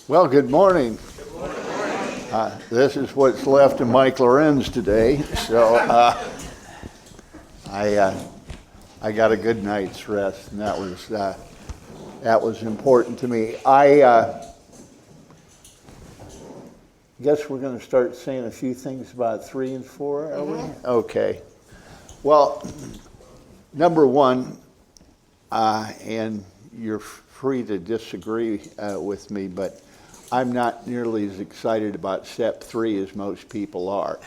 Well, good morning. This is what's left of Mike Lorenz today, so I got a good night's rest, and that was important to me. I guess we're going to start saying a few things about 3 and 4, are we? Okay. Well, number one, and you're free to disagree with me, but I'm not nearly as excited about SEP 3 as most people are.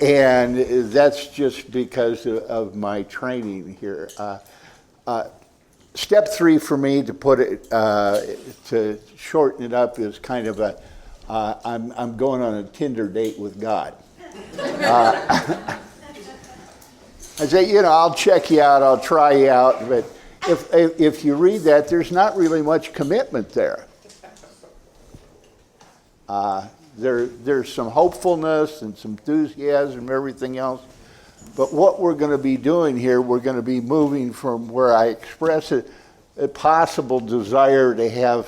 And that's just because of my training here. Step 3 for me, to put it, to shorten it up, is kind of I'm going on a Tinder date with God. I say, I'll check you out, I'll try you out, but if you read that, there's not really much commitment there. There's some hopefulness and some enthusiasm and everything else. But what we're going to be doing here, we're going to be moving from where I express a possible desire to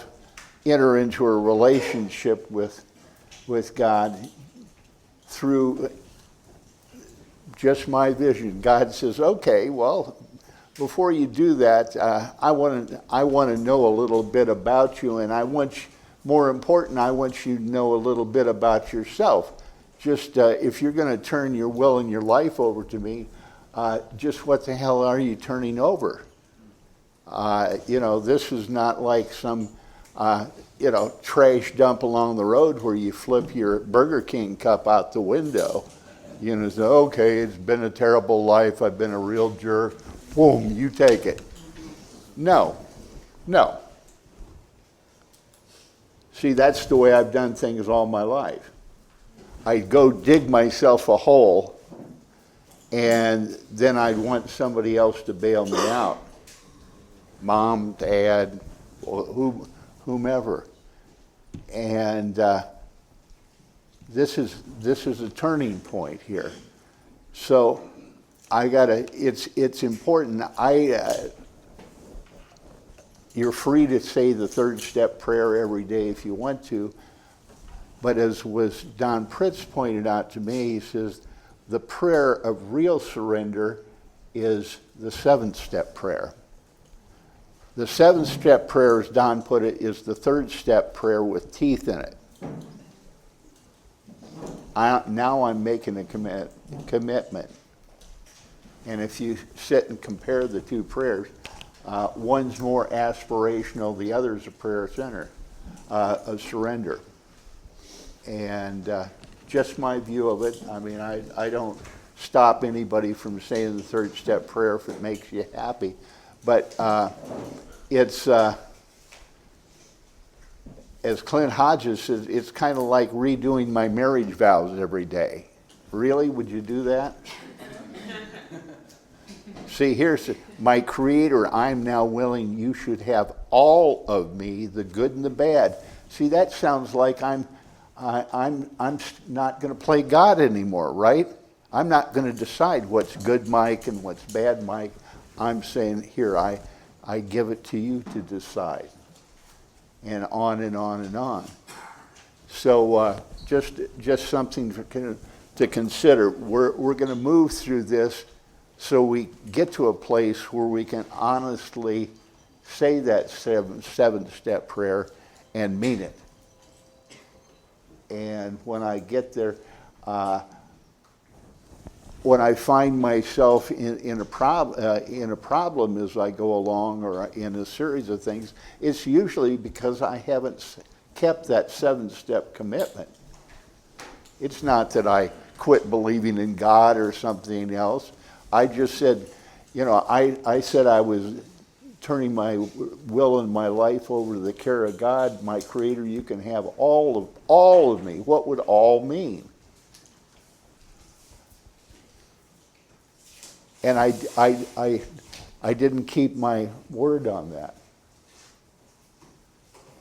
enter into a relationship with God through just my vision. God says, okay, well, before you do that, I want to know a little bit about you, and more important, I want you to know a little bit about yourself. Just if you're going to turn your will and your life over to me, just what the hell are you turning over? This is not like some trash dump along the road where you flip your Burger King cup out the window. Say, okay, it's been a terrible life, I've been a real jerk. Boom, you take it. No. See, that's the way I've done things all my life. I'd go dig myself a hole, and then I'd want somebody else to bail me out. Mom, Dad, whomever. And this is a turning point here. So it's important. You're free to say the 3rd step prayer every day if you want to, but as was Don Pritz pointed out to me, he says the prayer of real surrender is the 7th step prayer. The 7th step prayer, as Don put it, is the 3rd step prayer with teeth in it. Now I'm making a commitment. And if you sit and compare the two prayers, one's more aspirational, the other's a prayer center, of surrender. And just my view of it, I mean, I don't stop anybody from saying the 3rd step prayer if it makes you happy. But it's, as Clint Hodges says, it's kind of like redoing my marriage vows every day. Really? Would you do that? See, here's my Creator. I'm now willing. You should have all of me, the good and the bad. See, that sounds like I'm not going to play God anymore, right? I'm not going to decide what's good, Mike, and what's bad, Mike. I'm saying, here, I give it to you to decide, and on and on and on. So just something to consider. We're going to move through this so we get to a place where we can honestly say that 7th step prayer and mean it. And when I get there, when I find myself in a problem as I go along, or in a series of things, it's usually because I haven't kept that 7th step commitment. It's not that I quit believing in God or something else. I just said, I said I was turning my will and my life over to the care of God. My Creator, you can have all of me. What would all mean? And I didn't keep my word on that.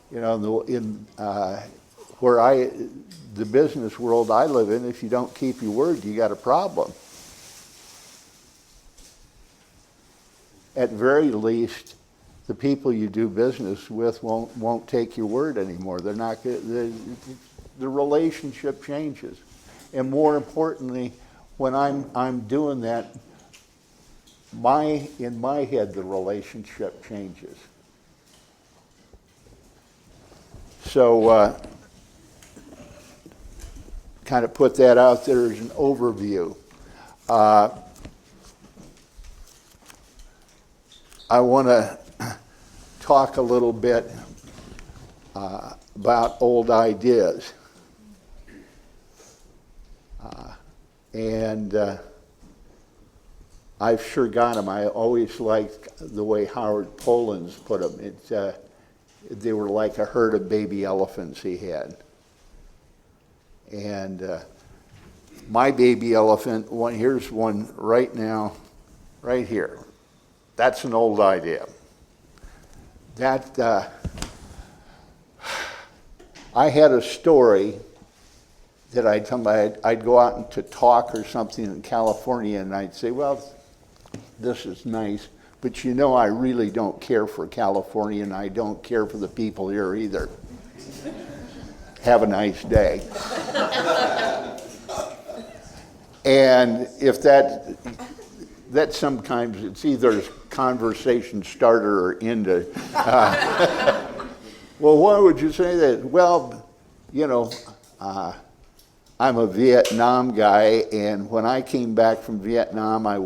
The business world I live in, if you don't keep your word, you got a problem. At very least, the people you do business with won't take your word anymore. They're not the relationship changes, and more importantly, when I'm doing that, in my head the relationship changes. So kind of put that out there as an overview. I want to talk a little bit about old ideas. And I've sure got them. I always liked the way Howard Poland's put them. They were like a herd of baby elephants he had. And my baby elephant, here's one right now, right here. That's an old idea. I had a story that I'd go out to talk or something in California, and I'd say, well, this is nice, but you know I really don't care for California, and I don't care for the people here either. Have a nice day. And if that sometimes it's either a conversation starter or into. Well, why would you say that? Well, you know, I'm a Vietnam guy, and when I came back from Vietnam, I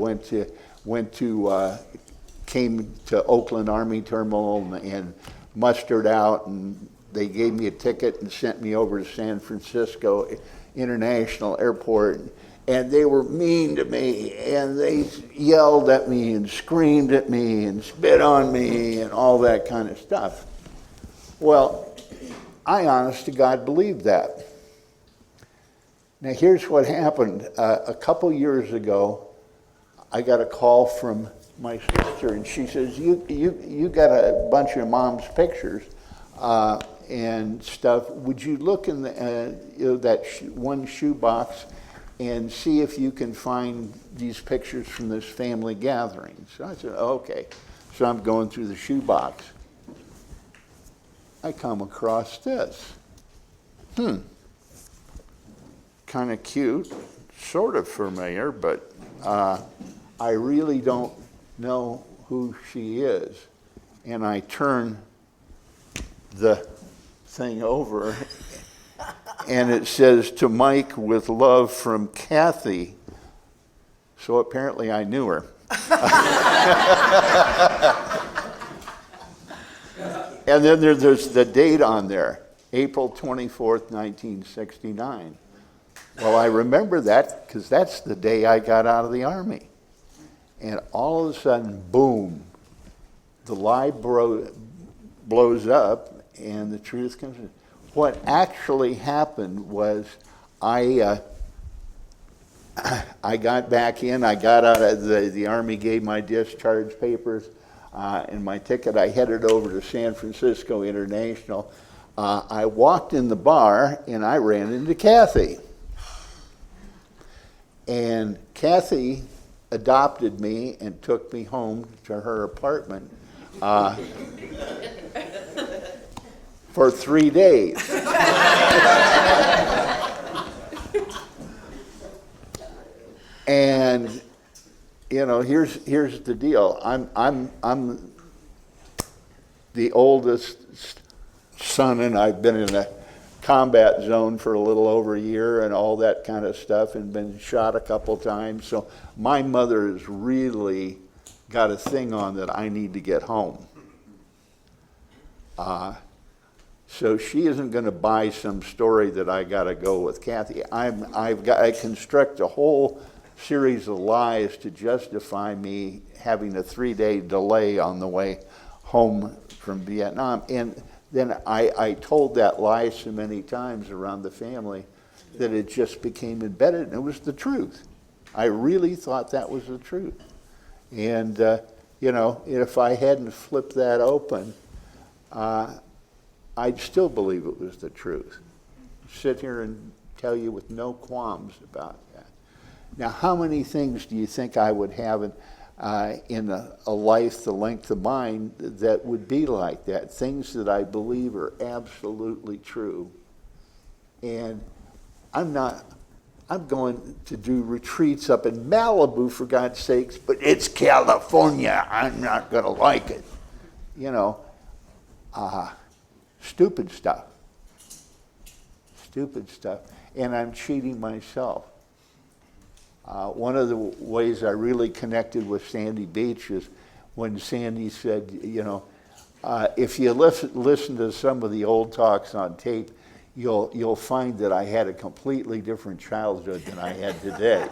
came to Oakland Army Terminal and mustered out, and they gave me a ticket and sent me over to San Francisco International Airport. And they were mean to me, and they yelled at me and screamed at me and spit on me and all that kind of stuff. Well, I honest to God believed that. Now here's what happened. A couple years ago, I got a call from my sister, and she says, you got a bunch of Mom's pictures and stuff. Would you look in that one shoebox and see if you can find these pictures from this family gathering? So I said, okay. So I'm going through the shoebox. I come across this. Kind of cute, sort of familiar, but I really don't know who she is. And I turn the thing over, and it says, "To Mike with love from Kathy." So apparently I knew her. And then there's the date on there, April 24th, 1969. Well, I remember that because that's the day I got out of the Army. And all of a sudden, boom, the lie blows up and the truth comes in. What actually happened was I got back in, I got out of the Army, gave my discharge papers and my ticket. I headed over to San Francisco International. I walked in the bar and I ran into Kathy. And Kathy adopted me and took me home to her apartment for 3 days. And you know, here's the deal. I'm the oldest son, and I've been in a combat zone for a little over a year and all that kind of stuff, and been shot a couple times. So my mother has really got a thing on that I need to get home. So she isn't going to buy some story that I got to go with Kathy. I construct a whole series of lies to justify me having a 3-day delay on the way home from Vietnam. And then I told that lie so many times around the family that it just became embedded, and it was the truth. I really thought that was the truth. And, you know, if I hadn't flipped that open, I'd still believe it was the truth. Sit here and tell you with no qualms about that. Now, how many things do you think I would have? And in a life the length of mine that would be like that. Things that I believe are absolutely true. And I'm going to do retreats up in Malibu, for God's sakes, but it's California. I'm not going to like it. You know, stupid stuff. Stupid stuff. And I'm cheating myself. One of the ways I really connected with Sandy Beach is when Sandy said, you know, if you listen to some of the old talks on tape, you'll find that I had a completely different childhood than I had today.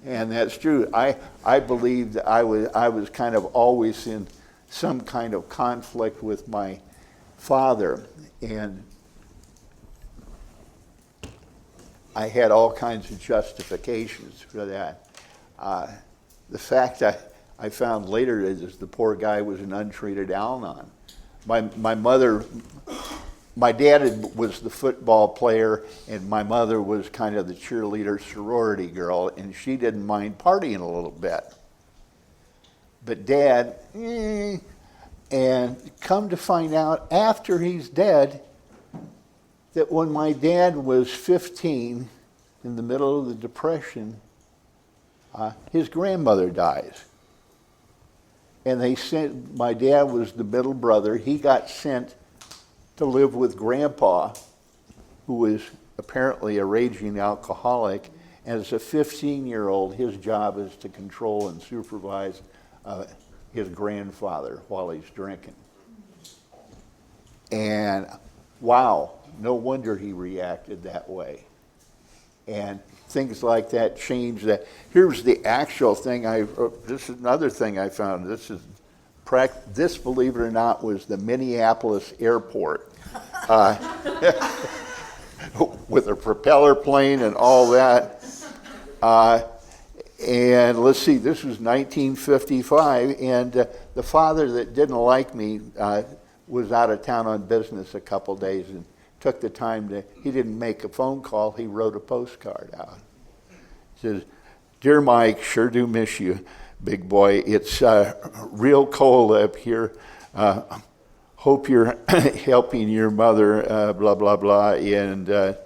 And that's true. I believe that I was kind of always in some kind of conflict with my father, and I had all kinds of justifications for that. The fact I found later is the poor guy was an untreated Al-Anon. My dad was the football player, and my mother was kind of the cheerleader sorority girl, and she didn't mind partying a little bit. But Dad, and come to find out after he's dead, that when my dad was 15, in the middle of the Depression, his grandmother dies. And they sent, my dad was the middle brother, he got sent to live with Grandpa, who was apparently a raging alcoholic. And as a 15-year-old, his job is to control and supervise his grandfather while he's drinking. And wow, no wonder he reacted that way. And things like that change that. Here's the actual thing this is another thing I found. This, believe it or not, was the Minneapolis airport. With a propeller plane and all that. And let's see, this was 1955, and the father that didn't like me was out of town on business a couple days and took the time he didn't make a phone call, he wrote a postcard out. He says, "Dear Mike, sure do miss you, big boy. It's real cold up here. Hope you're helping your mother, blah, blah, blah, and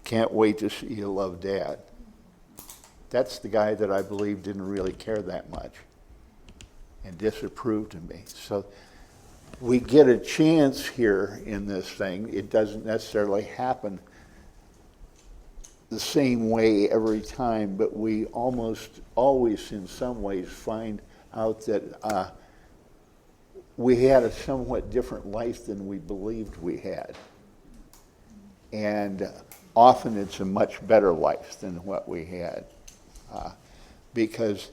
can't wait to see you. Love, Dad." That's the guy that I believe didn't really care that much and disapproved of me. So we get a chance here in this thing. It doesn't necessarily happen the same way every time, but we almost always in some ways find out that we had a somewhat different life than we believed we had. And often it's a much better life than what we had. Because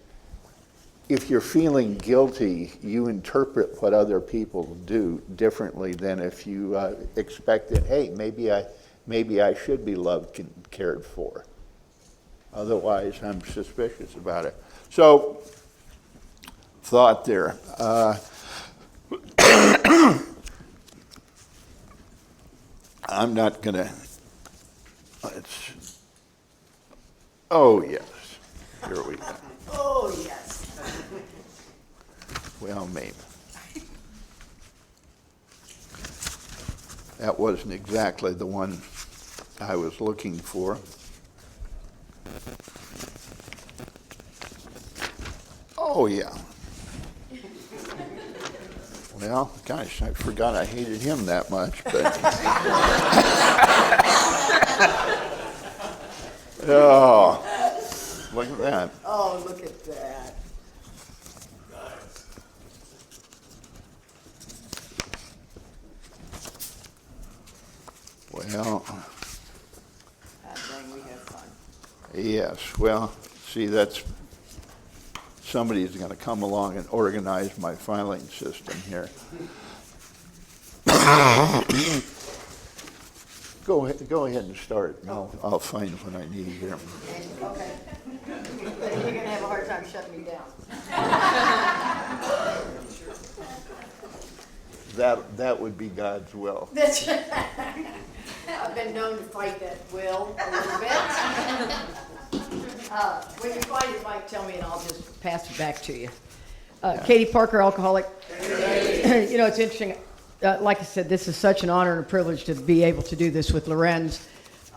if you're feeling guilty, you interpret what other people do differently than if you expect that, hey, maybe I should be loved and cared for. Otherwise, I'm suspicious about it. So, thought there. I'm not going to, oh yes, here we go. Oh yes. Well, maybe. That wasn't exactly the one I was looking for. Oh yeah. Well, gosh, I forgot I hated him that much, but. Oh, look at that. Oh, look at that. Well. That thing, we have fun. Yes, well, see, that's, somebody's going to come along and organize my filing system here. Go ahead and start, and I'll find what I need here. Okay. But you're gonna have a hard time shutting me down. That would be God's will. That's right. I've been known to fight that will a little bit. When you find it, Mike, tell me and I'll just pass it back to you. Katie Parker, alcoholic. You know, it's interesting. Like I said, this is such an honor and a privilege to be able to do this with Lorenz.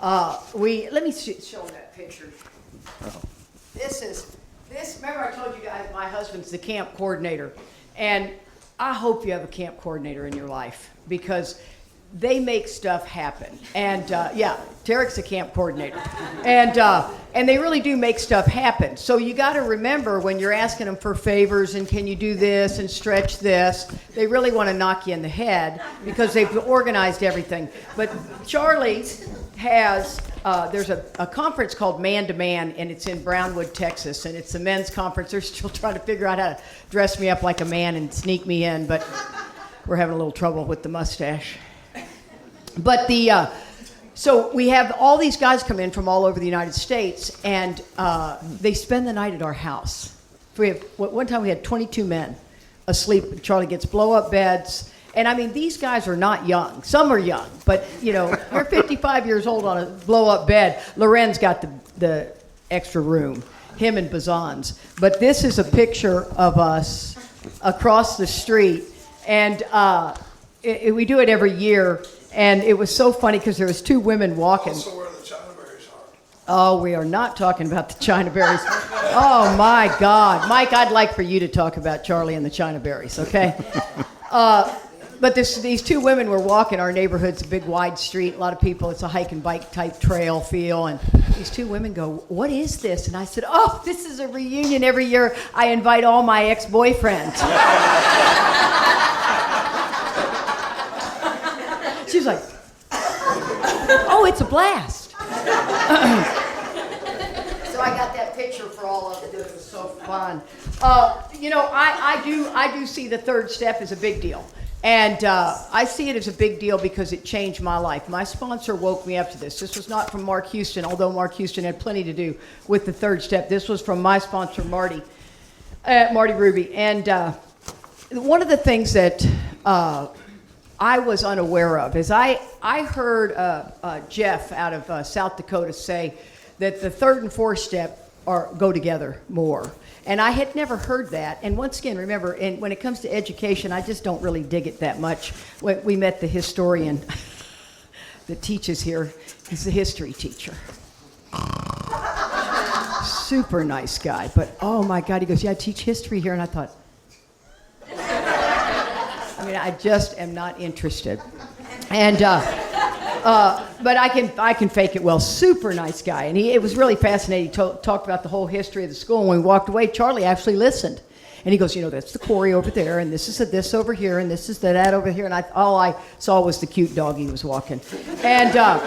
Let me show them that picture. This, remember I told you guys my husband's the camp coordinator. And I hope you have a camp coordinator in your life because they make stuff happen. And Tarek's a camp coordinator. And they really do make stuff happen. So you got to remember when you're asking them for favors and can you do this and stretch this, they really want to knock you in the head because they've organized everything. But Charlie has, there's a conference called Man to Man, and it's in Brownwood, Texas, and it's a men's conference. They're still trying to figure out how to dress me up like a man and sneak me in, but we're having a little trouble with the mustache. But so we have all these guys come in from all over the United States, and they spend the night at our house. One time we had 22 men asleep. Charlie gets blow-up beds. And I mean, these guys are not young. Some are young, but you know, you're 55 years old on a blow-up bed. Lorenz got the extra room, him and Bazan's. But this is a picture of us across the street, and we do it every year. And it was so funny because there was two women walking. Also where the China berries are. Oh, we are not talking about the China berries. Oh my God, Mike, I'd like for you to talk about Charlie and the China berries, okay? But these two women were walking our neighborhood. It's a big wide street, a lot of people. It's a hike and bike type trail feel. And these two women go, "What is this?" And I said, "Oh, this is a reunion every year. I invite all my ex-boyfriends." She's like, "Oh, it's a blast." So I got that picture for all of it. It was so fun. You know, I do see the third step as a big deal. And I see it as a big deal because it changed my life. My sponsor woke me up to this. This was not from Mark Houston, although Mark Houston had plenty to do with the third step. This was from my sponsor, Marty Ruby. And one of the things that I was unaware of is I heard Jeff out of South Dakota say that the third and fourth step go together more. And I had never heard that. And once again, remember, when it comes to education, I just don't really dig it that much. We met the historian that teaches here. He's the history teacher. Super nice guy. But, oh, my God, he goes, "Yeah, I teach history here." And I thought, I mean, I just am not interested. And but I can fake it well. Super nice guy, and it was really fascinating. He talked about the whole history of the school. And when we walked away, Charlie actually listened, and he goes, "You know, that's the quarry over there, and this is this over here, and this is that over here." And all I saw was the cute dog he was walking, and.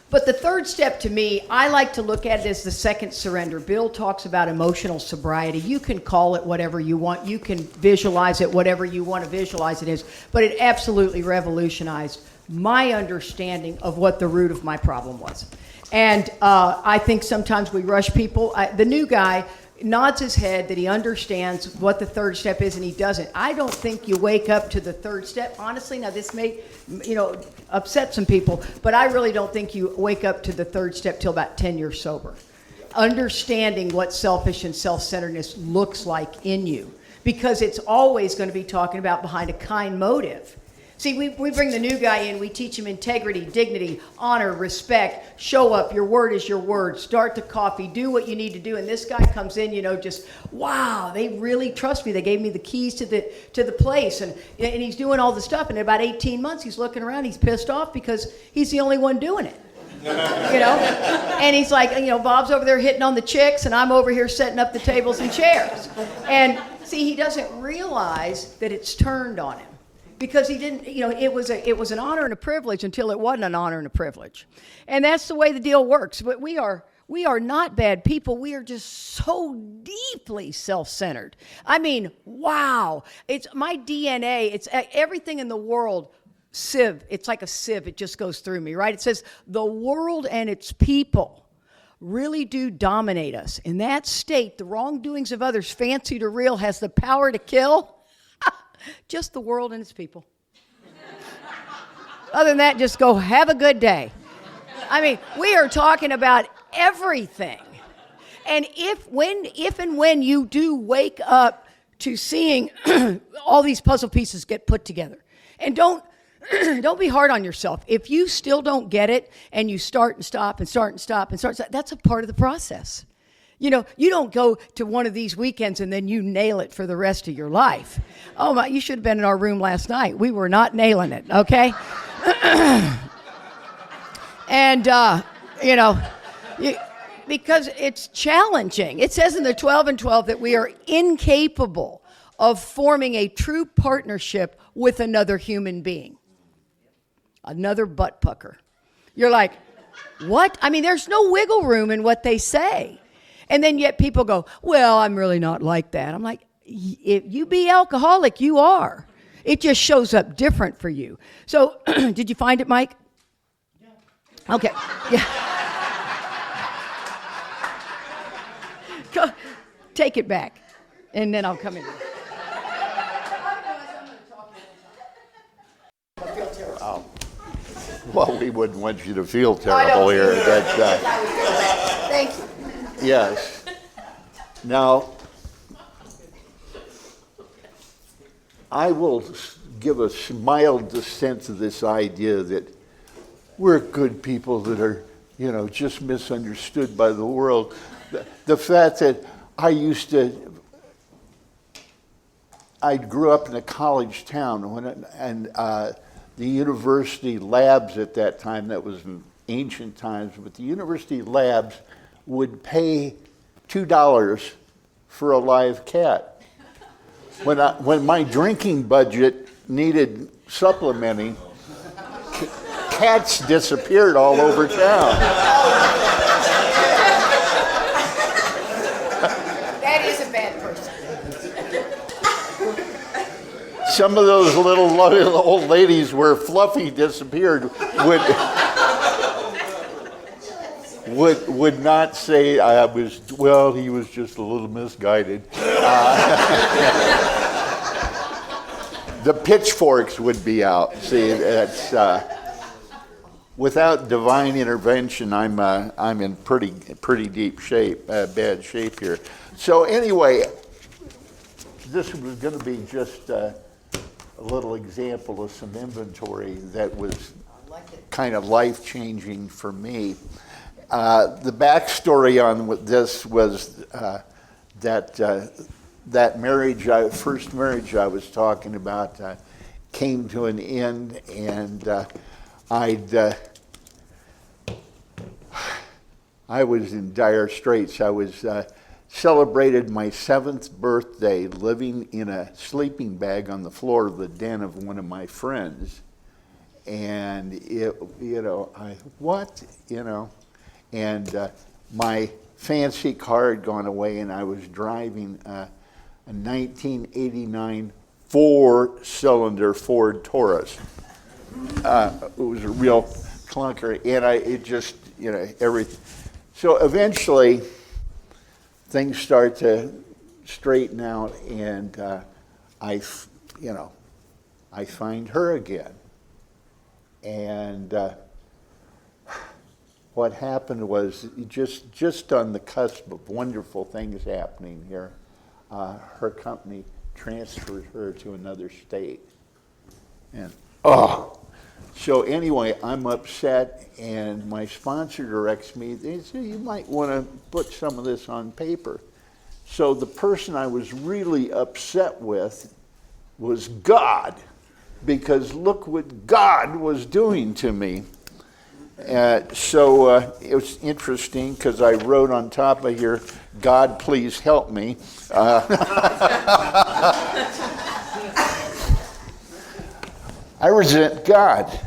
But the third step to me, I like to look at it as the second surrender. Bill talks about emotional sobriety. You can call it whatever you want. You can visualize it whatever you want to visualize it as. But it absolutely revolutionized my understanding of what the root of my problem was. And I think sometimes we rush people. The new guy nods his head that he understands what the third step is, and he doesn't. I don't think you wake up to the third step. Honestly, now this may, upset some people, but I really don't think you wake up to the third step till about 10 years sober. Understanding what selfish and self-centeredness looks like in you, because it's always going to be talking about behind a kind motive. See, we bring the new guy in, we teach him integrity, dignity, honor, respect, show up, your word is your word, start the coffee, do what you need to do. And this guy comes in, just, wow, they really trust me. They gave me the keys to the place. And he's doing all the stuff. And in about 18 months, he's looking around, he's pissed off because he's the only one doing it. And he's like, Bob's over there hitting on the chicks, and I'm over here setting up the tables and chairs. And see, he doesn't realize that it's turned on him. Because he didn't, it was an honor and a privilege until it wasn't an honor and a privilege. And that's the way the deal works. But we are not bad people. We are just so deeply self-centered. I mean, wow. It's my DNA. It's everything in the world. Sieve. It's like a sieve. It just goes through me, right? It says the world and its people really do dominate us. In that state, the wrongdoings of others, fancy to real, has the power to kill. Just the world and its people. Other than that, just go have a good day. I mean, we are talking about everything. And if and when you do wake up to seeing all these puzzle pieces get put together, and don't be hard on yourself. If you still don't get it and you start and stop and start and stop and start, that's a part of the process. You know, you don't go to one of these weekends and then you nail it for the rest of your life. Oh my, you should have been in our room last night. We were not nailing it, okay? And, because it's challenging. It says in the 12 and 12 that we are incapable of forming a true partnership with another human being. Another butt pucker. You're like, what? I mean, there's no wiggle room in what they say. And then yet people go, well, I'm really not like that. I'm like, if you be alcoholic, you are. It just shows up different for you. So did you find it, Mike? Yeah. Okay. Yeah. Go, take it back, and then I'll come in. Well, we wouldn't want you to feel terrible here. Thank you. Yes. Now, I will give a mild dissent to this idea that we're good people that are, just misunderstood by the world. The fact that I grew up in a college town, and the university labs at that time, that was in ancient times, but the university labs would pay $2 for a live cat. When my drinking budget needed supplementing, cats disappeared all over town. That is a bad person. Some of those little old ladies where Fluffy disappeared would not say he was just a little misguided. The pitchforks would be out. See, that's without divine intervention, I'm in pretty deep shape, bad shape here. So anyway, this was going to be just a little example of some inventory that was kind of life-changing for me. The backstory on this was that first marriage I was talking about came to an end, and I was in dire straits. I was celebrated my 7th birthday living in a sleeping bag on the floor of the den of one of my friends, and and my fancy car had gone away, and I was driving a 1989 4-cylinder Ford Taurus. It was a real clunker, and everything. So eventually, things start to straighten out, and I find her again, and what happened was just on the cusp of wonderful things happening here, her company transferred her to another state. And so anyway, I'm upset, and my sponsor directs me, they say, you might want to put some of this on paper. So the person I was really upset with was God, because look what God was doing to me. So it was interesting because I wrote on top of here, God, please help me. I resent God.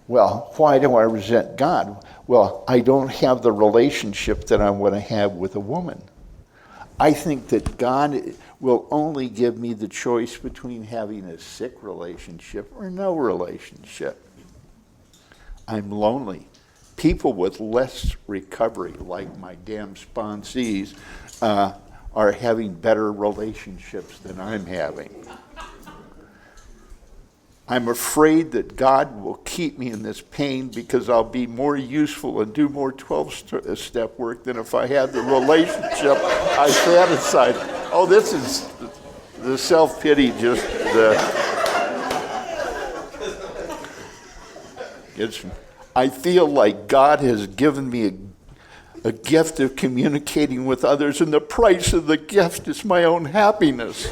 Well, why do I resent God? Well, I don't have the relationship that I want to have with a woman. I think that God will only give me the choice between having a sick relationship or no relationship. I'm lonely. People with less recovery, like my damn sponsees, are having better relationships than I'm having. I'm afraid that God will keep me in this pain because I'll be more useful and do more 12-step work than if I had the relationship I fantasize. Oh, this is the self-pity, just I feel like God has given me a gift of communicating with others, and the price of the gift is my own happiness.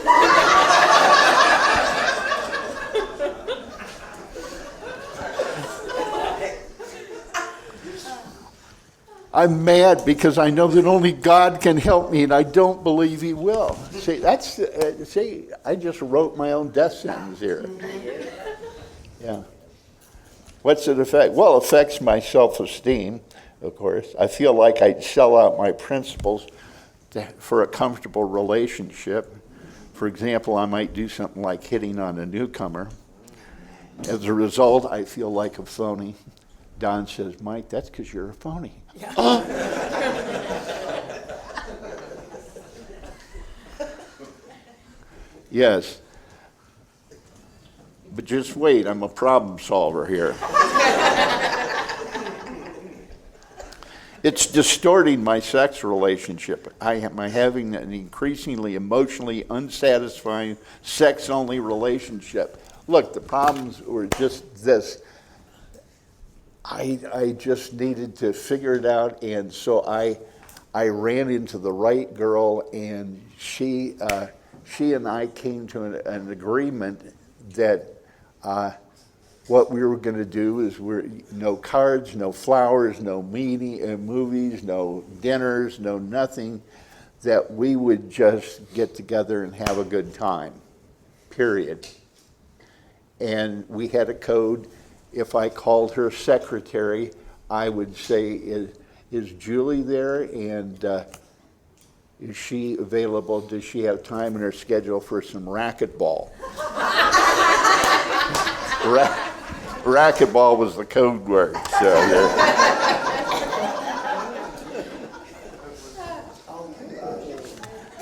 I'm mad because I know that only God can help me, and I don't believe He will. See, I just wrote my own death sentence here. Yeah. What's it affect? Well, it affects my self-esteem, of course. I feel like I'd sell out my principles for a comfortable relationship. For example, I might do something like hitting on a newcomer. As a result, I feel like a phony. Don says, Mike, that's because you're a phony. Yeah. Yes. But just wait, I'm a problem solver here. It's distorting my sex relationship. I'm having an increasingly emotionally unsatisfying sex-only relationship. Look, the problems were just this. I just needed to figure it out, and so I ran into the right girl, and she and I came to an agreement that what we were going to do is no cards, no flowers, no movies, no dinners, no nothing, that we would just get together and have a good time, period. And we had a code. If I called her secretary, I would say, is Julie there? And is she available? Does she have time in her schedule for some racquetball? Racquetball was the code word. So,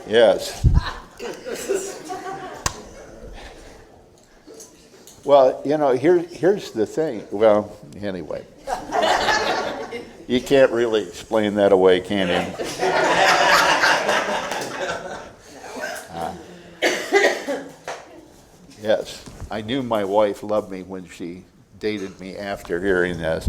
yes. Well, here's the thing. Well, anyway. You can't really explain that away, can you? Yes. I knew my wife loved me when she dated me after hearing this.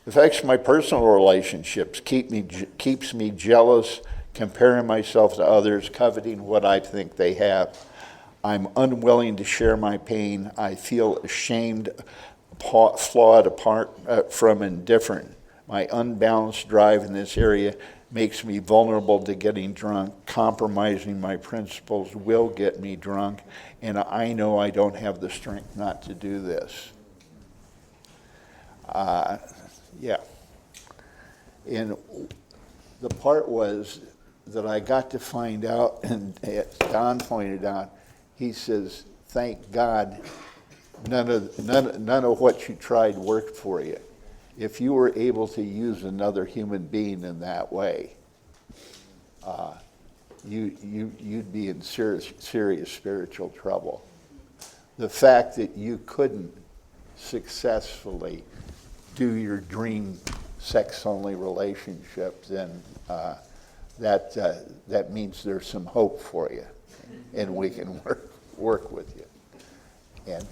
Affects my personal relationships, keeps me jealous, comparing myself to others, coveting what I think they have. I'm unwilling to share my pain. I feel ashamed, flawed, apart from indifferent. My unbalanced drive in this area makes me vulnerable to getting drunk. Compromising my principles will get me drunk, and I know I don't have the strength not to do this. Yeah. And the part was that I got to find out, and as Don pointed out, he says, thank God none of what you tried worked for you. If you were able to use another human being in that way, you'd be in serious spiritual trouble. The fact that you couldn't successfully do your dream sex-only relationship, then that means there's some hope for you, and we can work with you. And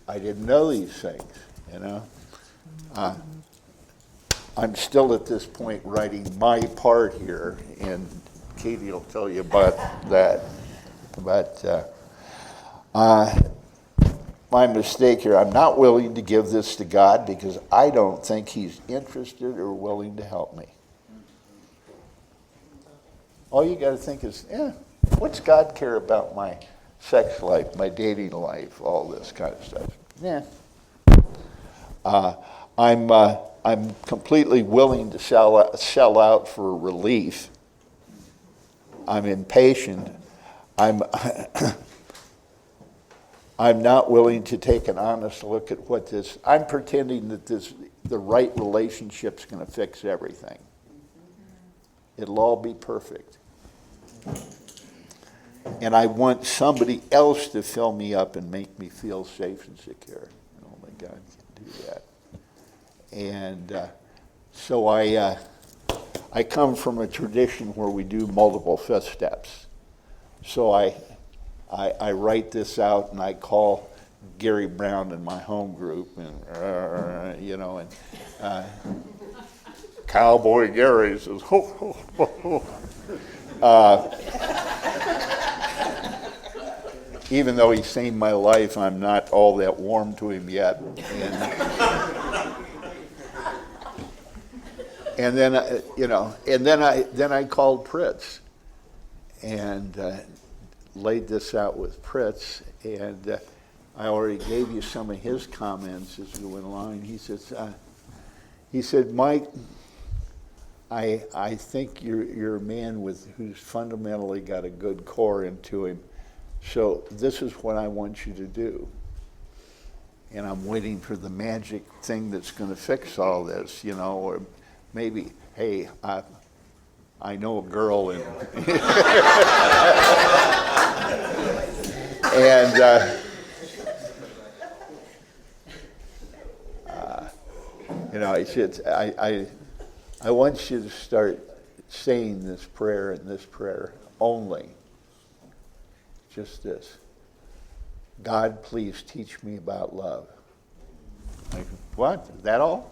I didn't know these things, I'm still at this point writing my part here, and Katie will tell you about that. But my mistake here, I'm not willing to give this to God because I don't think He's interested or willing to help me. All you got to think is, what's God care about my sex life, my dating life, all this kind of stuff? Yeah. I'm completely willing to sell out for relief. I'm impatient. I'm not willing to take an honest look at what this. I'm pretending that the right relationship's going to fix everything. It'll all be perfect. And I want somebody else to fill me up and make me feel safe and secure. And only God can do that. And so I come from a tradition where we do multiple fifth steps. So I write this out and I call Gary Brown in my home group, and Cowboy Gary says, ho, ho, ho, ho. Even though he saved my life, I'm not all that warm to him yet. And then I called Pritz and laid this out with Pritz, and I already gave you some of his comments as we went along. He said, Mike, I think you're a man who's fundamentally got a good core into him. So this is what I want you to do. And I'm waiting for the magic thing that's going to fix all this, or maybe, hey, I know a girl in. And, he said, I want you to start saying this prayer and this prayer only. Just this. God, please teach me about love. Like, what? Is that all?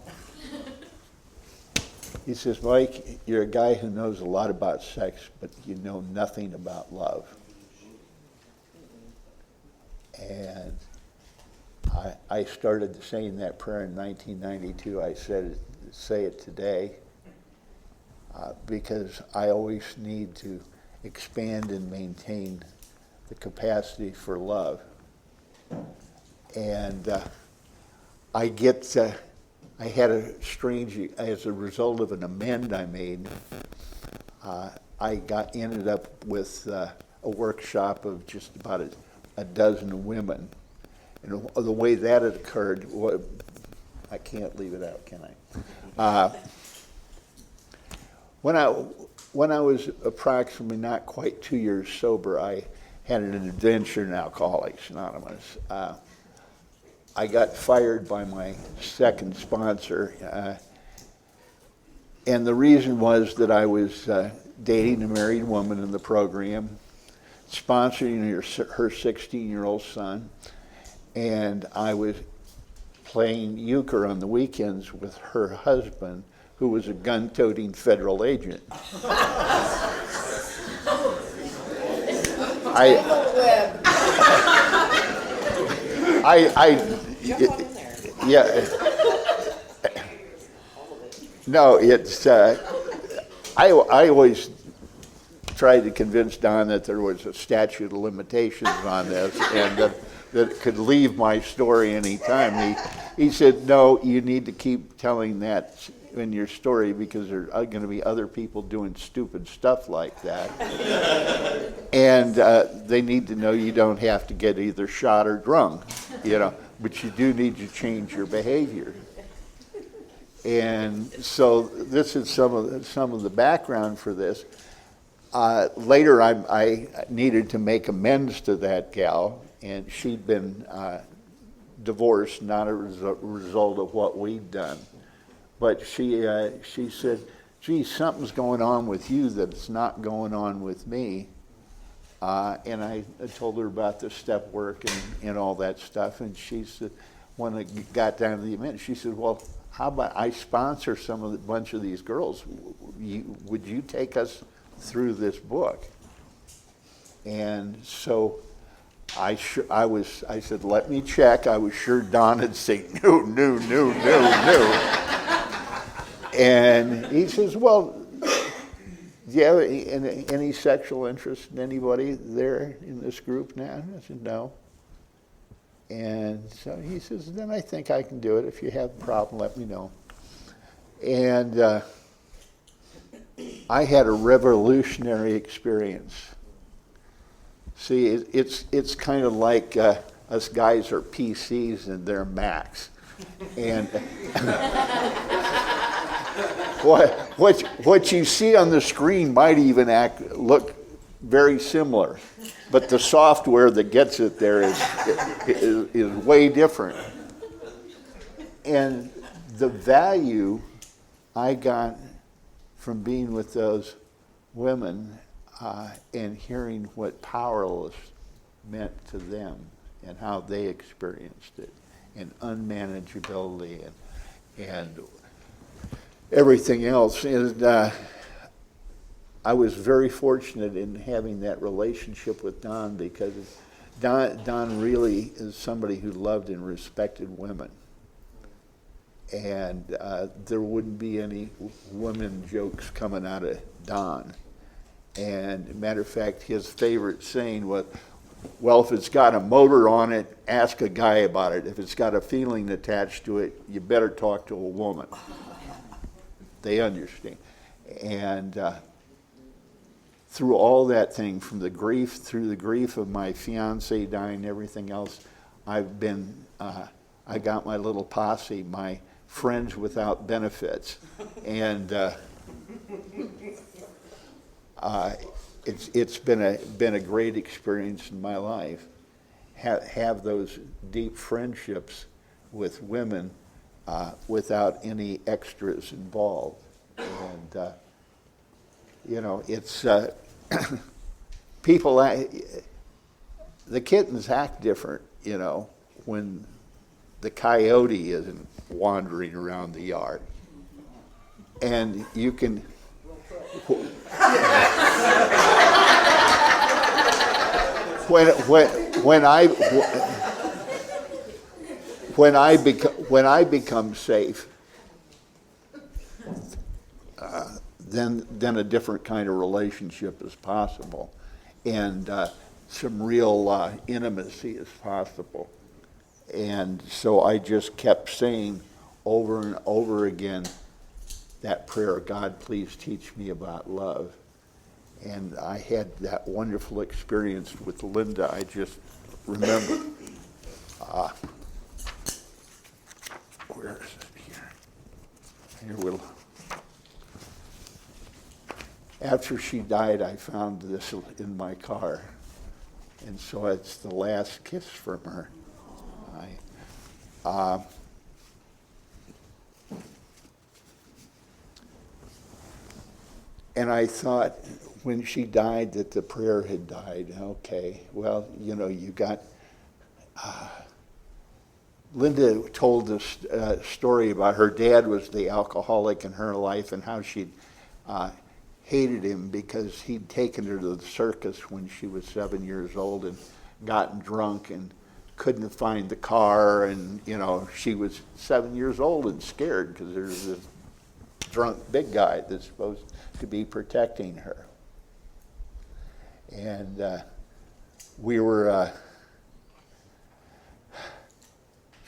He says, Mike, you're a guy who knows a lot about sex, but you know nothing about love. And I started saying that prayer in 1992. I say it today because I always need to expand and maintain the capacity for love. And I had a strange, as a result of an amend I made, I ended up with a workshop of just about a dozen women. And the way that had occurred, I can't leave it out, can I? When I was approximately not quite 2 years sober, I had an adventure in Alcoholics Anonymous. I got fired by my second sponsor, and the reason was that I was dating a married woman in the program, sponsoring her 16-year-old son, and I was playing euchre on the weekends with her husband, who was a gun-toting federal agent. Yeah. No, it's. I always tried to convince Don that there was a statute of limitations on this, and that it could leave my story any time. He said, "No, you need to keep telling that in your story because there are going to be other people doing stupid stuff like that, and they need to know you don't have to get either shot or drunk, but you do need to change your behavior." And so this is some of the background for this. Later, I needed to make amends to that gal, and she'd been divorced, not a result of what we'd done. But she said, "Gee, something's going on with you that's not going on with me." And I told her about the step work and all that stuff. And she said, when it got down to the event, she said, "Well, how about I sponsor bunch of these girls? Would you take us through this book?" And so I said, "Let me check." I was sure Don would say, no. And he says, "Well, do you have any sexual interest in anybody there in this group now?" I said, "No." And so he says, "Then I think I can do it. If you have a problem, let me know." And I had a revolutionary experience. See, it's kind of like us guys are PCs and they're Macs. And what you see on the screen might even look very similar, but the software that gets it there is way different. And the value I got from being with those women and hearing what powerless meant to them and how they experienced it, and unmanageability and everything else. And I was very fortunate in having that relationship with Don, because Don really is somebody who loved and respected women. And there wouldn't be any women jokes coming out of Don. And matter of fact, his favorite saying was, well, if it's got a motor on it, ask a guy about it. If it's got a feeling attached to it, you better talk to a woman. They understand. And through all that thing, through the grief of my fiance dying and everything else, I got my little posse, my friends without benefits. And it's been a great experience in my life. Have those deep friendships with women without any extras involved. And it's people. The kittens act different, when the coyote isn't wandering around the yard, and you can. When I become safe, then a different kind of relationship is possible, and some real intimacy is possible. And so I just kept saying over and over again that prayer, God, please teach me about love. And I had that wonderful experience with Linda. I just remember, where is it here? Here we'll. After she died, I found this in my car. And so it's the last kiss from her. And I thought, when she died, that the prayer had died. Okay, well, you got. Linda told this story about her dad was the alcoholic in her life, and how she'd hated him because he'd taken her to the circus when she was 7 years old and gotten drunk and couldn't find the car, and she was 7 years old and scared because there's this drunk big guy that's supposed to be protecting her. And we were,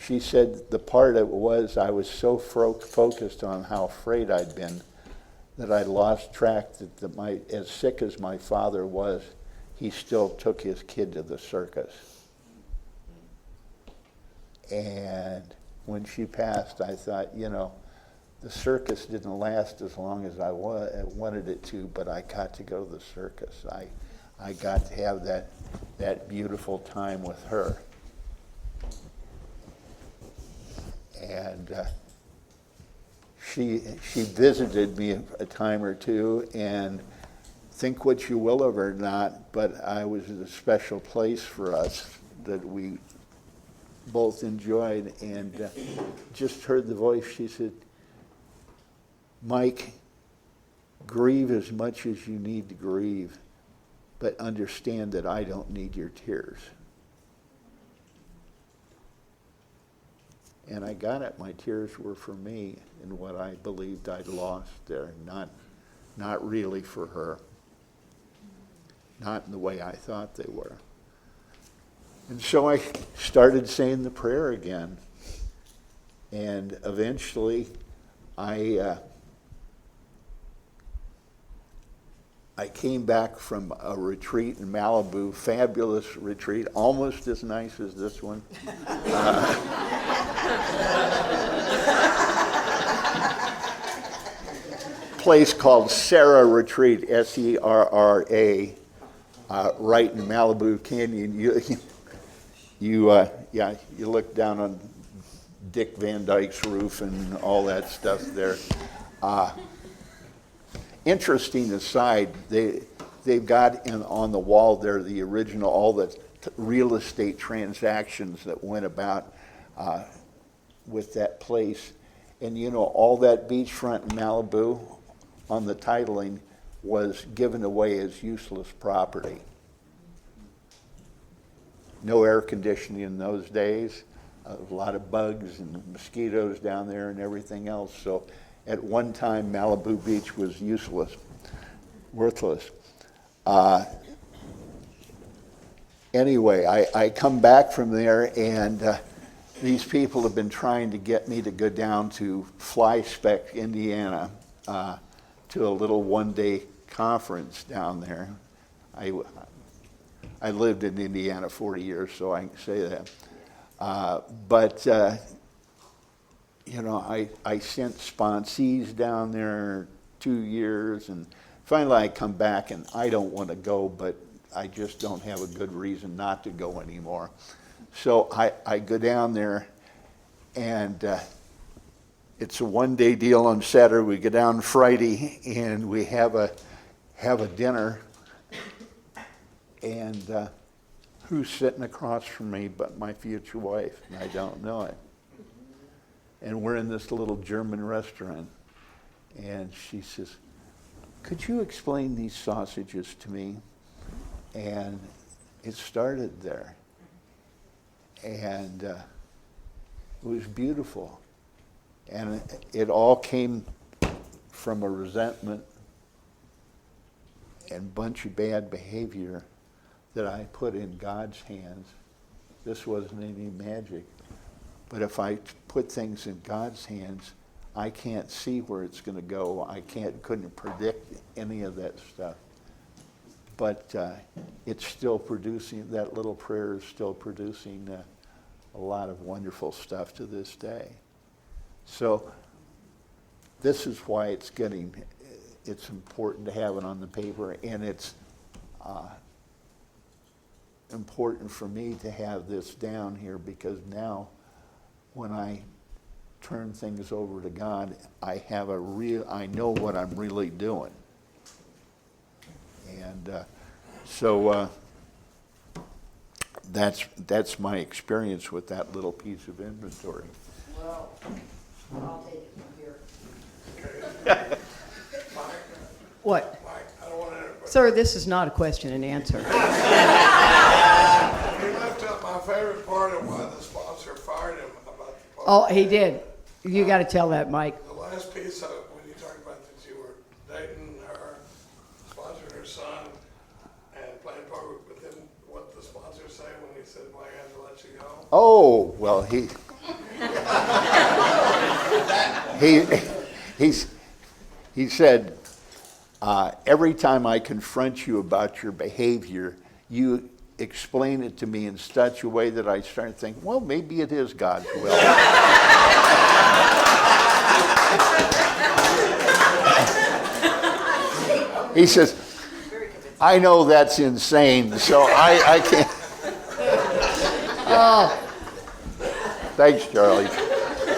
she said the part of it was I was so focused on how afraid I'd been that I lost track that as sick as my father was, he still took his kid to the circus. And when she passed, I thought, the circus didn't last as long as I wanted it to, but I got to go to the circus. I got to have that beautiful time with her. And she visited me a time or two, and think what you will of her or not, but I was in a special place for us that we both enjoyed, and just heard the voice. She said, Mike, grieve as much as you need to grieve, but understand that I don't need your tears. And I got it. My tears were for me and what I believed I'd lost there, not really for her, not in the way I thought they were. And so I started saying the prayer again, and eventually I came back from a retreat in Malibu, fabulous retreat, almost as nice as this one. Place called Serra Retreat, Serra. right in Malibu Canyon. You look down on Dick Van Dyke's roof and all that stuff there. Interesting aside, they've got on the wall there the original, all the real estate transactions that went about with that place. And all that beachfront in Malibu on the titling was given away as useless property. No air conditioning in those days, a lot of bugs and mosquitoes down there and everything else. So at one time, Malibu Beach was useless, worthless. Anyway, I come back from there, and these people have been trying to get me to go down to Fly Spec, Indiana, to a little one-day conference down there. I lived in Indiana 40 years, so I can say that. But I sent sponsees down there 2 years, and finally I come back, and I don't want to go, but I just don't have a good reason not to go anymore. So I go down there, and it's a one-day deal on Saturday. We go down Friday, and we have a dinner. And who's sitting across from me but my future wife? And I don't know it. And we're in this little German restaurant, and she says, "Could you explain these sausages to me?" And it started there. And it was beautiful. And it all came from a resentment and bunch of bad behavior that I put in God's hands. This wasn't any magic. But if I put things in God's hands, I can't see where it's going to go. Couldn't predict any of that stuff. But it's still producing, that little prayer is still producing a lot of wonderful stuff to this day. So this is why it's important to have it on the paper, and it's important for me to have this down here, because now when I turn things over to God, I know what I'm really doing. And so that's my experience with that little piece of inventory. Well, I'll take it from here. What? Mike, I don't want to interrupt. Sir, this is not a question and answer. You left out my favorite part of why the sponsor fired him about the post. Oh, he did. You got to tell that, Mike. The last piece of when you talked about that you were dating her, sponsoring her son, and playing poker, but then what the sponsor say when he said, "Why I had to let you go"? Oh, well, he said, every time I confront you about your behavior, you explain it to me in such a way that I start thinking, well, maybe it is God's will. He says, I know that's insane, so I can't. Oh. Thanks, Charlie.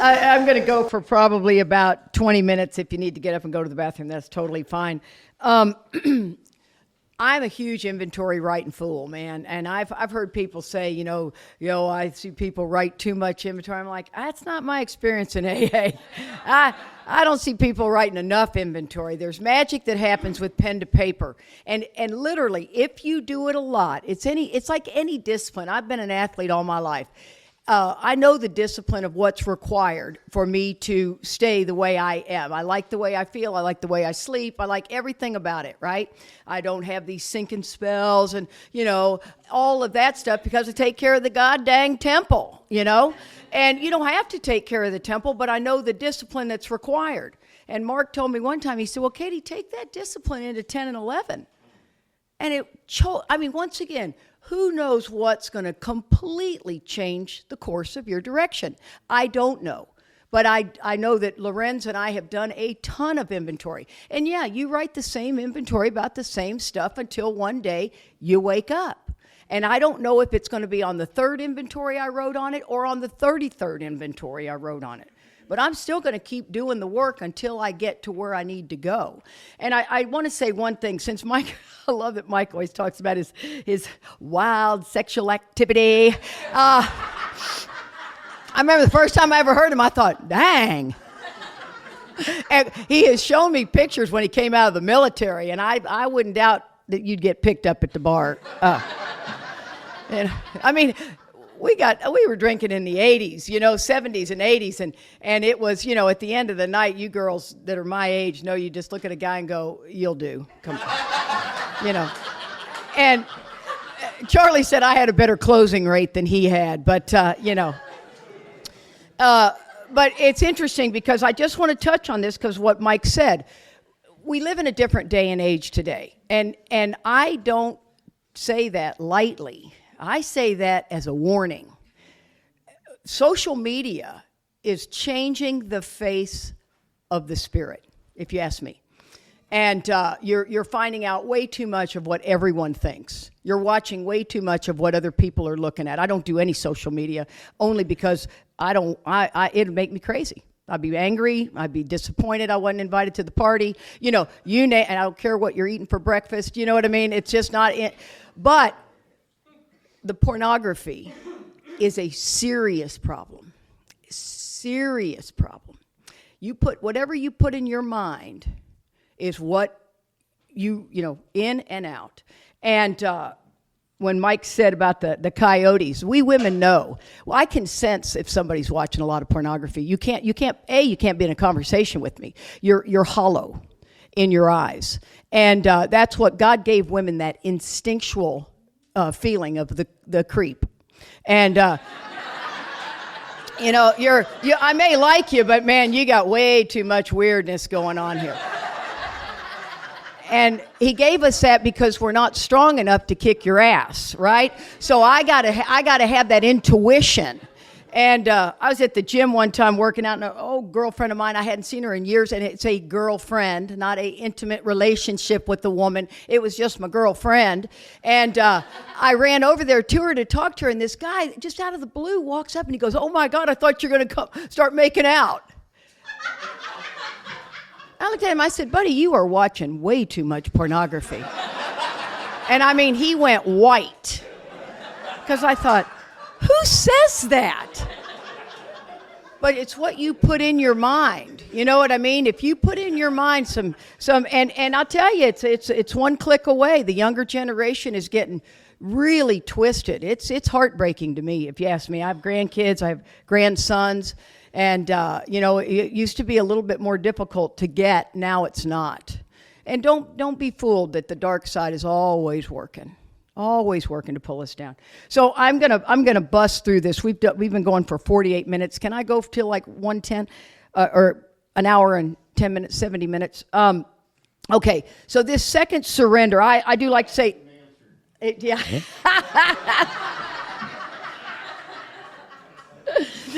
I'm going to go for probably about 20 minutes. If you need to get up and go to the bathroom, that's totally fine. I'm a huge inventory writing fool, man. And I've heard people say, I see people write too much inventory. I'm like, that's not my experience in AA. I don't see people writing enough inventory. There's magic that happens with pen to paper. And literally, if you do it a lot, it's like any discipline. I've been an athlete all my life. I know the discipline of what's required for me to stay the way I am. I like the way I feel. I like the way I sleep. I like everything about it, right? I don't have these sinking spells and, all of that stuff because I take care of the goddamn temple, And you don't have to take care of the temple, but I know the discipline that's required. And Mark told me one time, he said, well, Katie, take that discipline into 10 and 11. And once again, who knows what's going to completely change the course of your direction? I don't know. But I know that Lorenz and I have done a ton of inventory. And yeah, you write the same inventory about the same stuff until one day you wake up. And I don't know if it's going to be on the 3rd inventory I wrote on it or on the 33rd inventory I wrote on it. But I'm still going to keep doing the work until I get to where I need to go. And I want to say one thing, since Mike, I love that Mike always talks about his wild sexual activity. I remember the first time I ever heard him, I thought, dang. And he has shown me pictures when he came out of the military, and I wouldn't doubt that you'd get picked up at the bar. And I mean, we were drinking in the 80s, 70s and 80s, and it was, at the end of the night, you girls that are my age know you just look at a guy and go, you'll do, come on, And Charlie said I had a better closing rate than he had, but, but it's interesting because I just want to touch on this because what Mike said, we live in a different day and age today, and I don't say that lightly. I say that as a warning. Social media is changing the face of the spirit, if you ask me. And you're finding out way too much of what everyone thinks. You're watching way too much of what other people are looking at. I don't do any social media only because it'd make me crazy. I'd be angry. I'd be disappointed I wasn't invited to the party. And I don't care what you're eating for breakfast. You know what I mean? It's just not it. But the pornography is a serious problem. Serious problem. Whatever you put in your mind is what you in and out. And when Mike said about the coyotes, we women know. Well, I can sense if somebody's watching a lot of pornography. You can't be in a conversation with me. You're hollow in your eyes. And that's what God gave women, that instinctual feeling of the creep. And I may like you, but man, you got way too much weirdness going on here. And he gave us that because we're not strong enough to kick your ass, right? So I gotta have that intuition. And I was at the gym one time working out, and an old girlfriend of mine, I hadn't seen her in years, and it's a girlfriend, not a intimate relationship with the woman. It was just my girlfriend. And I ran over there to her to talk to her, and this guy, just out of the blue, walks up and he goes, "Oh my God, I thought you were gonna start making out." I looked at him, I said, "Buddy, you are watching way too much pornography." And I mean, he went white. Because I thought, who says that? But it's what you put in your mind. You know what I mean? If you put in your mind some, and I'll tell you, it's one click away. The younger generation is getting really twisted. It's heartbreaking to me, if you ask me. I have grandkids, I have grandsons, and it used to be a little bit more difficult to get. Now it's not. And don't be fooled that the dark side is always working to pull us down. So I'm gonna bust through this. We've been going for 48 minutes. Can I go till like 1:10, or an hour and 10 minutes, 70 minutes? Okay. So this second surrender, I do like to say, yeah.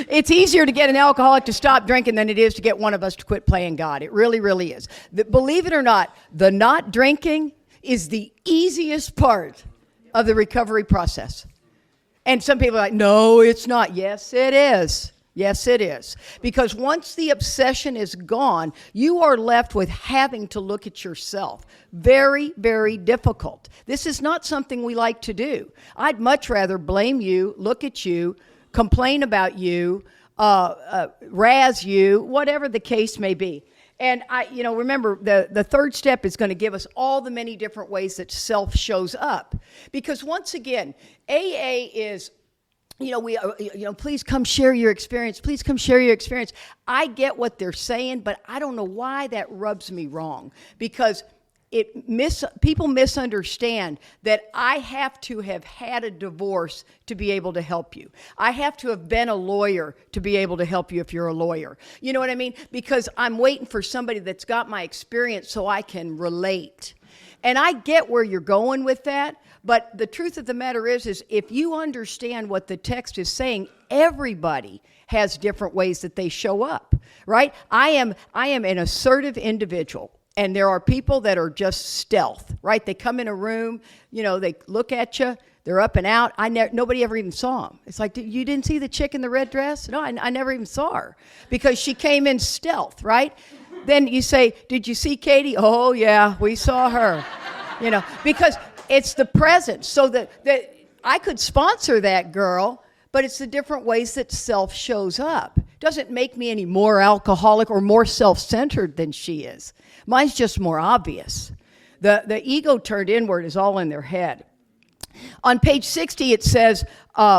It's easier to get an alcoholic to stop drinking than it is to get one of us to quit playing God. It really, really is. Believe it or not, the not drinking is the easiest part of the recovery process. And some people are like, no, it's not. Yes, it is. Yes, it is. Because once the obsession is gone, you are left with having to look at yourself. Very, very difficult. This is not something we like to do. I'd much rather blame you, look at you, complain about you, razz you, whatever the case may be. And remember, the third step is going to give us all the many different ways that self shows up. Because once again, AA is, please come share your experience. Please come share your experience. I get what they're saying, but I don't know why that rubs me wrong. Because people misunderstand that I have to have had a divorce to be able to help you. I have to have been a lawyer to be able to help you if you're a lawyer. You know what I mean? Because I'm waiting for somebody that's got my experience so I can relate. And I get where you're going with that, but the truth of the matter is if you understand what the text is saying, everybody has different ways that they show up, right? I am an assertive individual, and there are people that are just stealth, right? They come in a room, they look at you, they're up and out. Nobody ever even saw them. It's like, you didn't see the chick in the red dress? No, I never even saw her because she came in stealth, right? Then you say, did you see Katie? Oh, yeah, we saw her. Because it's the presence. So that I could sponsor that girl, but it's the different ways that self shows up. Doesn't make me any more alcoholic or more self-centered than she is. Mine's just more obvious. The ego turned inward is all in their head. On page 60, it says,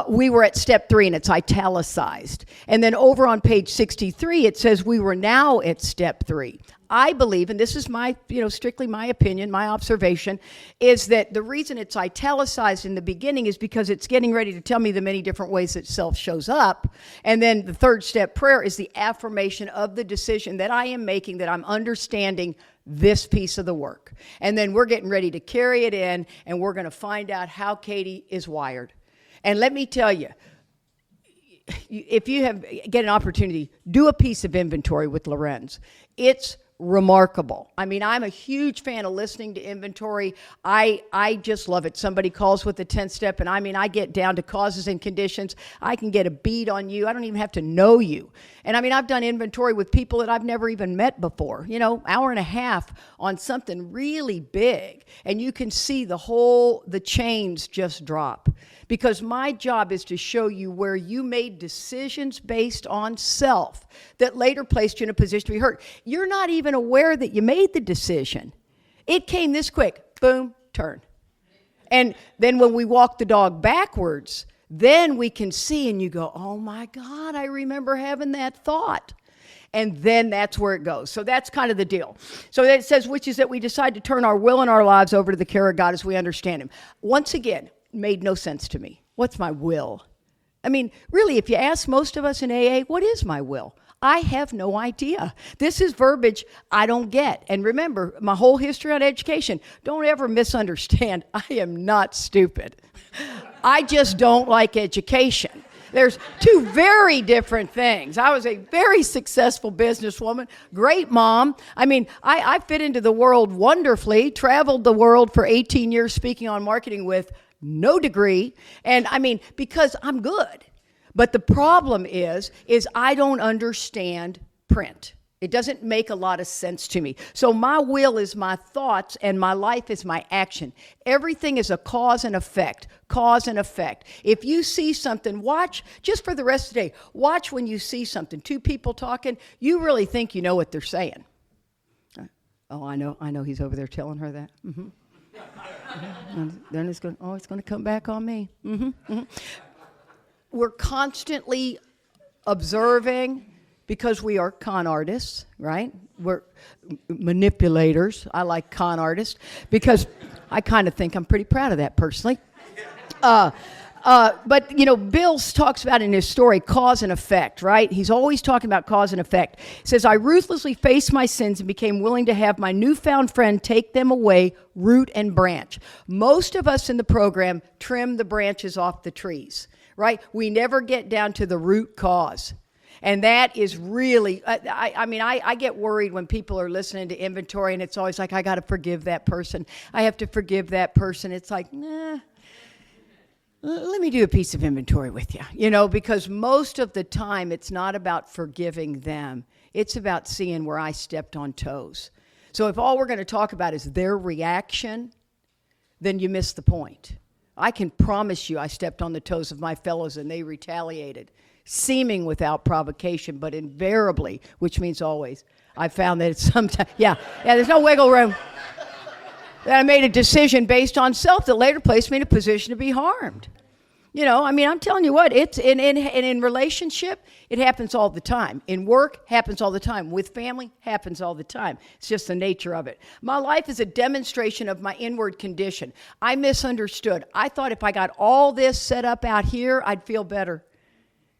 we were at step 3, and it's italicized. And then over on page 63, it says we were now at step 3. I believe, and this is my, strictly my opinion, my observation, is that the reason it's italicized in the beginning is because it's getting ready to tell me the many different ways that self shows up. And then the third step prayer is the affirmation of the decision that I am making, that I'm understanding this piece of the work. And then we're getting ready to carry it in, and we're going to find out how Katie is wired. And let me tell you, if you get an opportunity, do a piece of inventory with Lorenz. It's remarkable. I mean, I'm a huge fan of listening to inventory. I just love it. Somebody calls with the 10th step, and I get down to causes and conditions. I can get a bead on you. I don't even have to know you. And I've done inventory with people that I've never even met before, hour and a half on something really big. And you can see the chains just drop. Because my job is to show you where you made decisions based on self that later placed you in a position to be hurt. You're not even aware that you made the decision. It came this quick, boom, turn. And then when we walk the dog backwards, then we can see and you go, oh my God, I remember having that thought. And then that's where it goes. So that's kind of the deal. So it says, which is that we decide to turn our will and our lives over to the care of God as we understand him. Once again, made no sense to me. What's my will? Really, if you ask most of us in AA, what is my will? I have no idea. This is verbiage I don't get. And remember, my whole history on education, don't ever misunderstand. I am not stupid. I just don't like education. There's two very different things. I was a very successful businesswoman, great mom. I fit into the world wonderfully, traveled the world for 18 years speaking on marketing with no degree, and because I'm good. But the problem is I don't understand print. It doesn't make a lot of sense to me. So my will is my thoughts, and my life is my action. Everything is a cause and effect, cause and effect. If you see something, watch, just for the rest of the day, watch when you see something. Two people talking, you really think you know what they're saying. Oh, I know he's over there telling her that. Mm-hmm. And then it's going to come back on me. Mm-hmm. Mm-hmm. We're constantly observing because we are con artists, right? We're manipulators. I like con artists because I kind of think I'm pretty proud of that personally. But Bill talks about in his story cause and effect, right? He's always talking about cause and effect. He says, I ruthlessly faced my sins and became willing to have my newfound friend take them away, root and branch. Most of us in the program trim the branches off the trees, right? We never get down to the root cause. And that is really, I get worried when people are listening to inventory and it's always like, I got to forgive that person. I have to forgive that person. It's like, nah. Let me do a piece of inventory with you, because most of the time it's not about forgiving them. It's about seeing where I stepped on toes. So if all we're going to talk about is their reaction, then you miss the point. I can promise you I stepped on the toes of my fellows and they retaliated, seeming without provocation, but invariably, which means always. I found that it's sometimes, there's no wiggle room. That I made a decision based on self that later placed me in a position to be harmed. I'm telling you what, it's in relationship, it happens all the time. In work, happens all the time. With family, happens all the time. It's just the nature of it. My life is a demonstration of my inward condition. I misunderstood. I thought if I got all this set up out here, I'd feel better.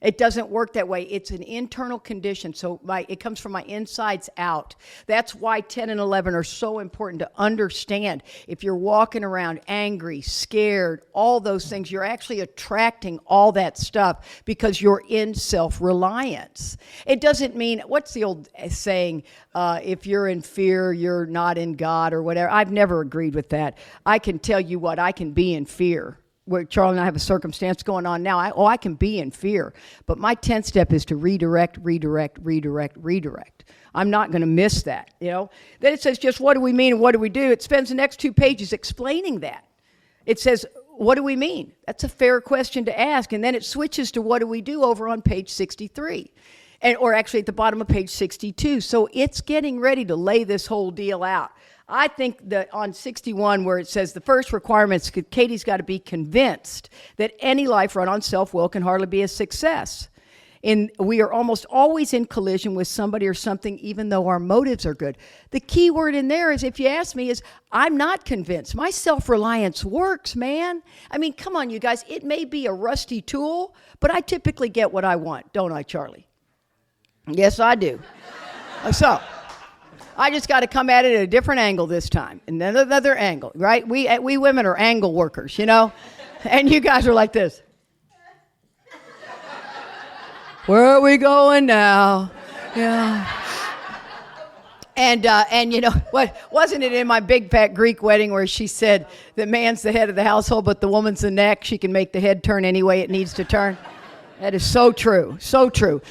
It doesn't work that way. It's an internal condition. So it comes from my insides out. That's why 10 and 11 are so important to understand. If you're walking around angry, scared, all those things, you're actually attracting all that stuff because you're in self-reliance. It doesn't mean, what's the old saying, if you're in fear, you're not in God or whatever. I've never agreed with that. I can tell you what, I can be in fear. Where Charlie and I have a circumstance going on now, I can be in fear. But my 10th step is to redirect. I'm not going to miss that, Then it says just what do we mean and what do we do? It spends the next 2 pages explaining that. It says, what do we mean? That's a fair question to ask. And then it switches to what do we do over on page 63. Or actually at the bottom of page 62. So it's getting ready to lay this whole deal out. I think that on 61 where it says the first requirement is Katie's got to be convinced that any life run on self-will can hardly be a success. We are almost always in collision with somebody or something even though our motives are good. The key word in there is, if you ask me, is I'm not convinced. My self-reliance works, man. I mean, come on, you guys. It may be a rusty tool, but I typically get what I want, don't I, Charlie? Yes, I do. So I just got to come at it at a different angle this time, and then another angle, right? We women are angle workers, and you guys are like this. Where are we going now? Yeah. And you know what? Wasn't it in my big fat Greek wedding where she said that man's the head of the household, but the woman's the neck. She can make the head turn any way it needs to turn. That is so true, so true.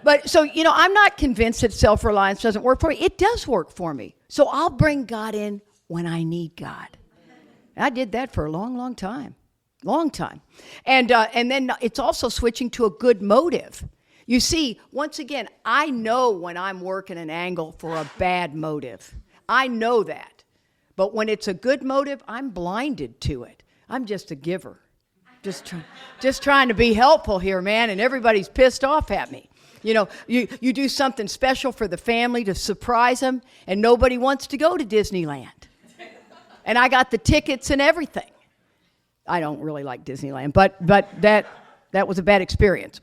But so, I'm not convinced that self-reliance doesn't work for me. It does work for me. So I'll bring God in when I need God. I did that for a long, long time. Long time. And then it's also switching to a good motive. You see, once again, I know when I'm working an angle for a bad motive. I know that. But when it's a good motive, I'm blinded to it. I'm just a giver. Just trying to be helpful here, man, and everybody's pissed off at me. You do something special for the family to surprise them, and nobody wants to go to Disneyland. And I got the tickets and everything. I don't really like Disneyland, but that was a bad experience.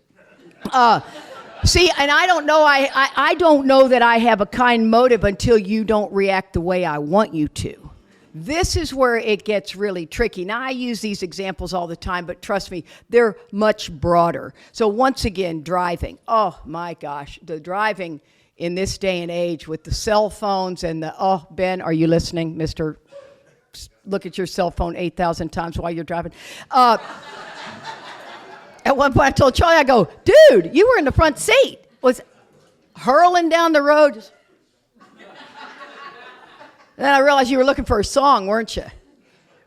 See, and I don't know. I don't know that I have a kind motive until you don't react the way I want you to. This is where it gets really tricky. Now, I use these examples all the time, but trust me, they're much broader. So once again, driving. Oh, my gosh. The driving in this day and age with the cell phones and Ben, are you listening, Mr. Look at your cell phone 8,000 times while you're driving. At one point, I told Charlie, I go, dude, you were in the front seat. Was hurling down the road. Just... Then I realized you were looking for a song, weren't you?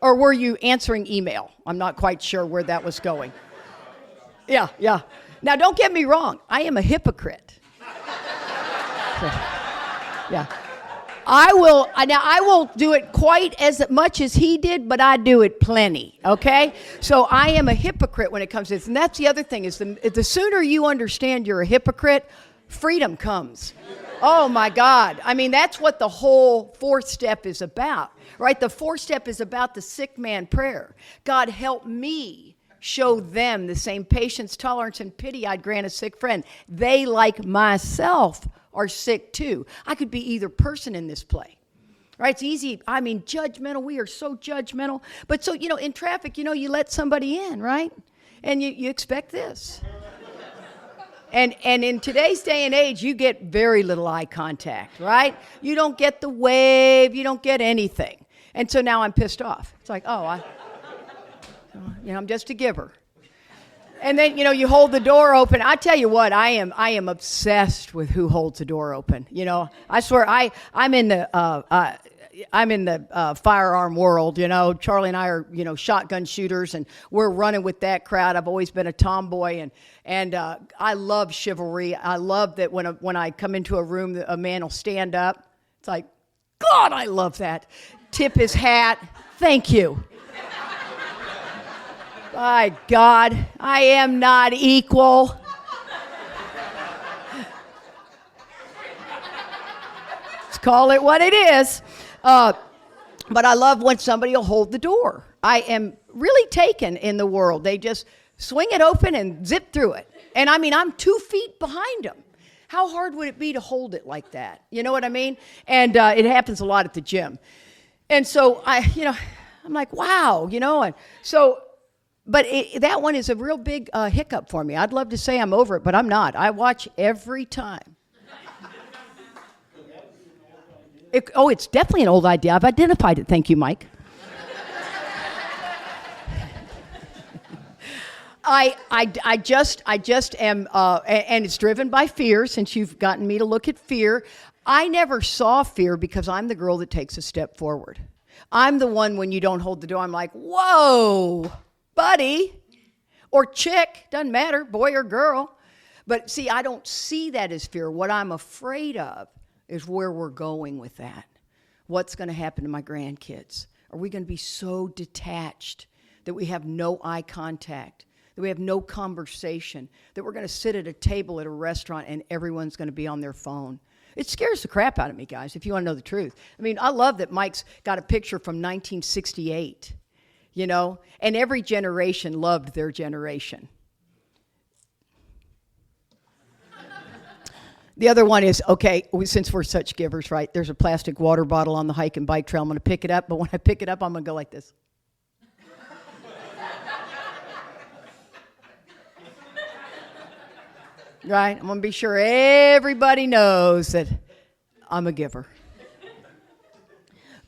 Or were you answering email? I'm not quite sure where that was going. Yeah. Now, don't get me wrong. I am a hypocrite. Yeah. I will do it quite as much as he did, but I do it plenty, okay? So I am a hypocrite when it comes to this. And that's the other thing, is the sooner you understand you're a hypocrite, freedom comes. Oh, my God. I mean, that's what the whole fourth step is about, right? The fourth step is about the sick man prayer. God, help me show them the same patience, tolerance, and pity I'd grant a sick friend. They, like myself, are sick too. I could be either person in this play, right? It's easy. I mean, judgmental. We are so judgmental. But so, in traffic, you let somebody in, right? And you expect this. And in today's day and age, you get very little eye contact, right? You don't get the wave. You don't get anything. And so now I'm pissed off. It's like, I'm just a giver. And then, you hold the door open. I tell you what, I am obsessed with who holds the door open. I swear, I'm in the firearm world. Charlie and I are, shotgun shooters, and we're running with that crowd. I've always been a tomboy, and I love chivalry. I love that when I come into a room, a man will stand up. It's like, God, I love that. Tip his hat. Thank you. My God, I am not equal. Let's call it what it is. But I love when somebody will hold the door. I am really taken in the world. They just swing it open and zip through it. And I mean, I'm 2 feet behind him. How hard would it be to hold it like that? You know what I mean? And it happens a lot at the gym. And so I'm like, wow, and so, but that one is a real big hiccup for me. I'd love to say I'm over it, but I'm not. I watch every time. It's definitely an old idea. I've identified it. Thank you, Mike. I just am, and it's driven by fear, since you've gotten me to look at fear. I never saw fear because I'm the girl that takes a step forward. I'm the one, when you don't hold the door, I'm like, whoa, buddy, or chick, doesn't matter, boy or girl. But see, I don't see that as fear. What I'm afraid of is where we're going with that. What's going to happen to my grandkids? Are we going to be so detached that we have no eye contact, that we have no conversation, that we're going to sit at a table at a restaurant and everyone's going to be on their phone? It scares the crap out of me, guys, if you want to know the truth. I mean, I love that Mike's got a picture from 1968, and every generation loved their generation. The other one is, since we're such givers, right, there's a plastic water bottle on the hike and bike trail. I'm going to pick it up, but when I pick it up, I'm going to go like this. Right? I'm going to be sure everybody knows that I'm a giver.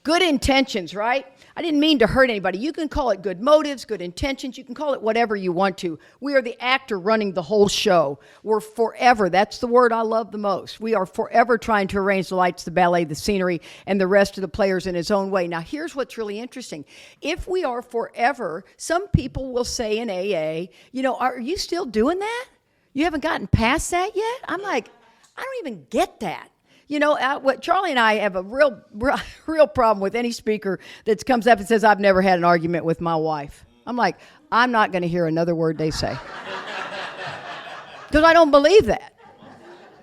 Good intentions, right? I didn't mean to hurt anybody. You can call it good motives, good intentions. You can call it whatever you want to. We are the actor running the whole show. We're forever, that's the word I love the most. We are forever trying to arrange the lights, the ballet, the scenery, and the rest of the players in his own way. Now, here's what's really interesting. If we are forever, some people will say in AA, are you still doing that? You haven't gotten past that yet? I'm like, I don't even get that. What Charlie and I have a real problem with any speaker that comes up and says, I've never had an argument with my wife. I'm like, I'm not going to hear another word they say. Because I don't believe that.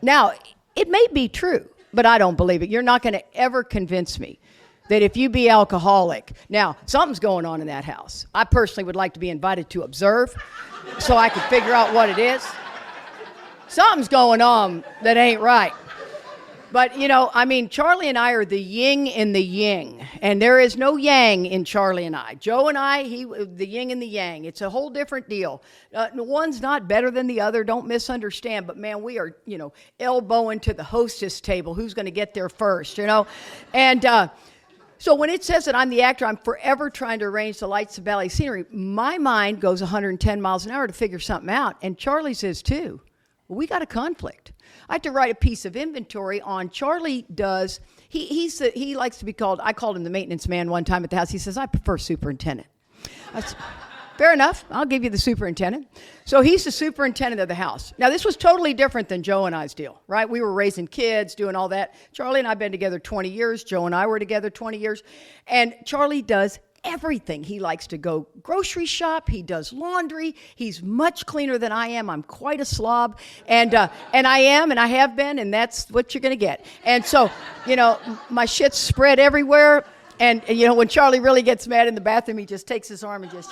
Now, it may be true, but I don't believe it. You're not going to ever convince me that if you be alcoholic, now, something's going on in that house. I personally would like to be invited to observe so I can figure out what it is. Something's going on that ain't right. But, Charlie and I are the yin and the yang, and there is no yang in Charlie and I. Joe and I, the yin and the yang. It's a whole different deal. One's not better than the other, don't misunderstand, but man, we are, elbowing to the hostess table. Who's going to get there first, And so when it says that I'm the actor, I'm forever trying to arrange the lights, the ballet, scenery, my mind goes 110 miles an hour to figure something out, and Charlie's is too. Well, we got a conflict. I have to write a piece of inventory on. Charlie does. He likes to be called. I called him the maintenance man one time at the house. He says, I prefer superintendent. I said, fair enough. I'll give you the superintendent. So he's the superintendent of the house. Now, this was totally different than Joe and I's deal, right? We were raising kids, doing all that. Charlie and I have been together 20 years. Joe and I were together 20 years. And Charlie does everything. He likes to go grocery shop. He does laundry. He's much cleaner than I am. I'm quite a slob. And I am, and I have been, and that's what you're going to get. And so, my shit's spread everywhere. And, when Charlie really gets mad in the bathroom, he just takes his arm and just...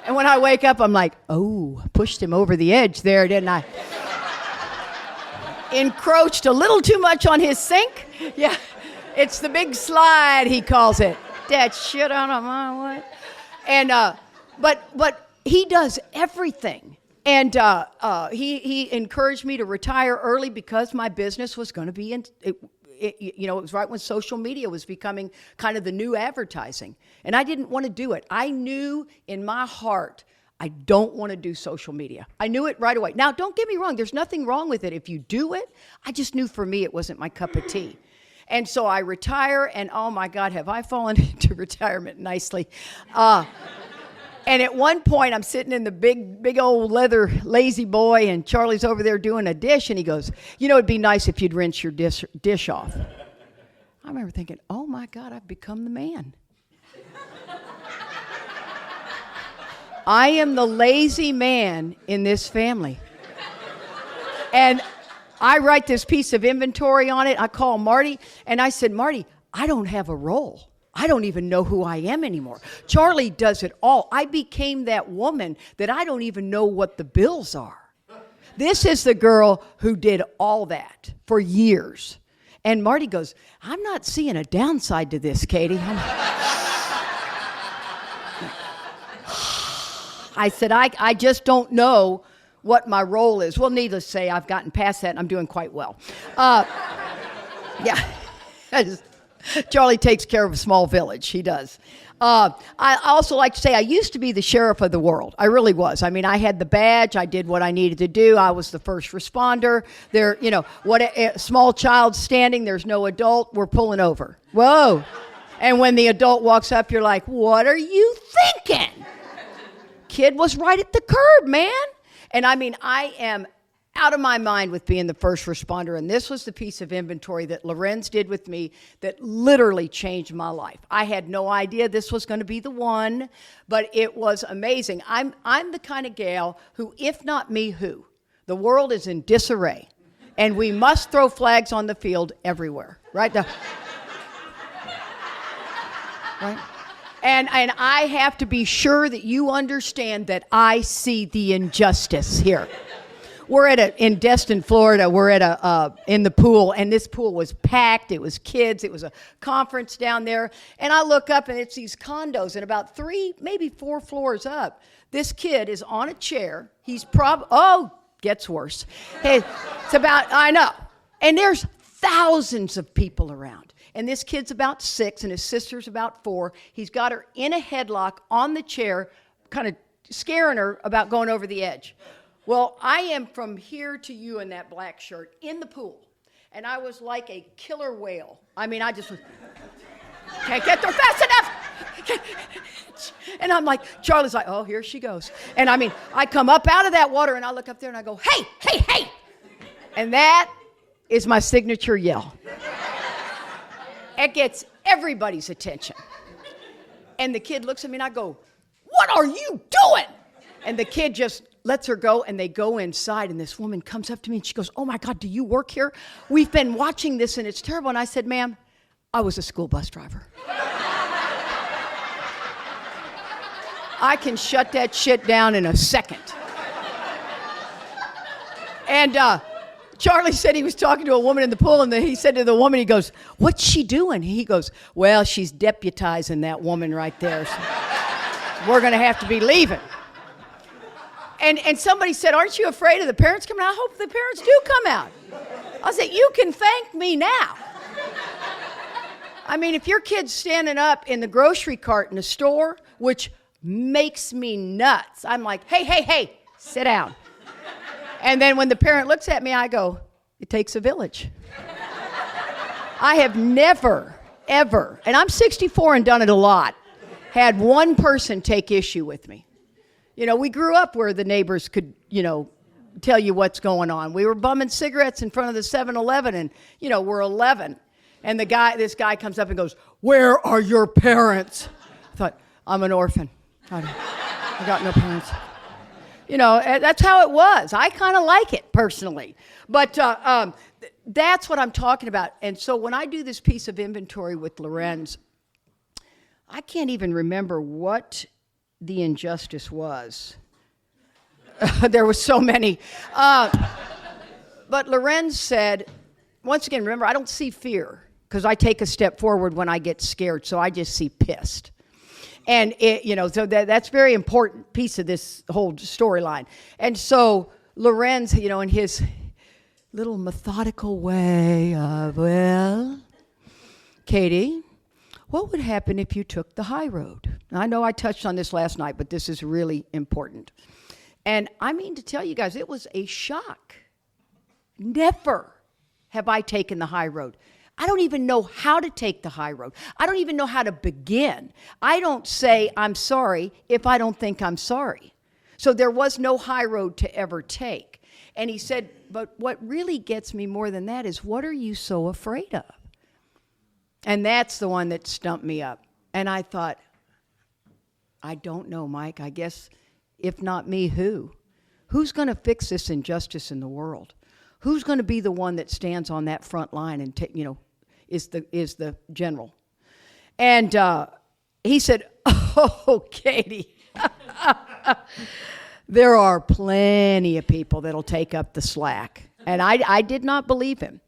And when I wake up, I'm like, oh, pushed him over the edge there, didn't I? Encroached a little too much on his sink. Yeah, it's the big slide, he calls it. That shit out of my way. And but he does everything. And he encouraged me to retire early because my business was going to be it was right when social media was becoming kind of the new advertising. And I didn't want to do it. I knew in my heart I don't want to do social media. I knew it right away. Now, don't get me wrong. There's nothing wrong with it if you do it. I just knew for me it wasn't my cup of tea. And so I retire, and oh my God, have I fallen into retirement nicely. And at one point, I'm sitting in the big old leather lazy boy, and Charlie's over there doing a dish, and he goes, it'd be nice if you'd rinse your dish off. I remember thinking, oh my God, I've become the man. I am the lazy man in this family. And I write this piece of inventory on it. I call Marty, and I said, Marty, I don't have a role. I don't even know who I am anymore. Charlie does it all. I became that woman that I don't even know what the bills are. This is the girl who did all that for years. And Marty goes, I'm not seeing a downside to this, Katie. I said, I just don't know what my role is. Well, needless to say, I've gotten past that and I'm doing quite well. Yeah. Charlie takes care of a small village. He does. I also like to say I used to be the sheriff of the world. I really was. I mean, I had the badge. I did what I needed to do. I was the first responder. There, what a small child standing, there's no adult, we're pulling over. Whoa. And when the adult walks up, you're like, what are you thinking? Kid was right at the curb, man. And I mean, I am out of my mind with being the first responder. And this was the piece of inventory that Lorenz did with me that literally changed my life. I had no idea this was going to be the one, but it was amazing. I'm the kind of gal who, if not me, who? The world is in disarray. And we must throw flags on the field everywhere. Right? Right? And I have to be sure that you understand that I see the injustice here. We're in Destin, Florida. We're in the pool, and this pool was packed. It was kids. It was a conference down there. And I look up, and it's these condos, and about 3, maybe 4 floors up, this kid is on a chair. He's gets worse. Hey, I know. And there's thousands of people around. And this kid's about 6, and his sister's about 4. He's got her in a headlock on the chair, kind of scaring her about going over the edge. Well, I am from here to you in that black shirt in the pool. And I was like a killer whale. I mean, I just was, can't get there fast enough. And I'm like, Charlie's like, oh, here she goes. And I mean, I come up out of that water and I look up there and I go, hey, hey, hey. And that is my signature yell. It gets everybody's attention. And the kid looks at me and I go, what are you doing? And the kid just lets her go, and they go inside, and this woman comes up to me, and she goes, oh, my God, do you work here? We've been watching this, and it's terrible. And I said, ma'am, I was a school bus driver. I can shut that shit down in a second. And Charlie said he was talking to a woman in the pool, and he said to the woman, he goes, what's she doing? He goes, well, she's deputizing that woman right there. So we're going to have to be leaving. And somebody said, aren't you afraid of the parents coming out? I hope the parents do come out. I said, you can thank me now. I mean, if your kid's standing up in the grocery cart in the store, which makes me nuts, I'm like, hey, hey, hey, sit down. And then when the parent looks at me, I go, it takes a village. I have never, ever, and I'm 64 and done it a lot, had one person take issue with me. We grew up where the neighbors could, tell you what's going on. We were bumming cigarettes in front of the 7-Eleven, and, we're 11. And this guy comes up and goes, where are your parents? I thought, I'm an orphan. I got no parents. That's how it was. I kind of like it personally. But that's what I'm talking about. And so when I do this piece of inventory with Lorenz, I can't even remember what the injustice was. There were so many. But Lorenz said, once again, remember, I don't see fear because I take a step forward when I get scared, so I just see pissed. And, so that's a very important piece of this whole storyline. And so Lorenz, in his little methodical way of, well, Katie, what would happen if you took the high road? I know I touched on this last night, but this is really important. And I mean to tell you guys, it was a shock. Never have I taken the high road. I don't even know how to take the high road. I don't even know how to begin. I don't say I'm sorry if I don't think I'm sorry. So there was no high road to ever take. And he said, but what really gets me more than that is, what are you so afraid of? And that's the one that stumped me up. And I thought, I don't know, Mike. I guess if not me, who? Who's going to fix this injustice in the world? Who's going to be the one that stands on that front line and is the general? And he said, oh, Katie, there are plenty of people that'll take up the slack. And I did not believe him.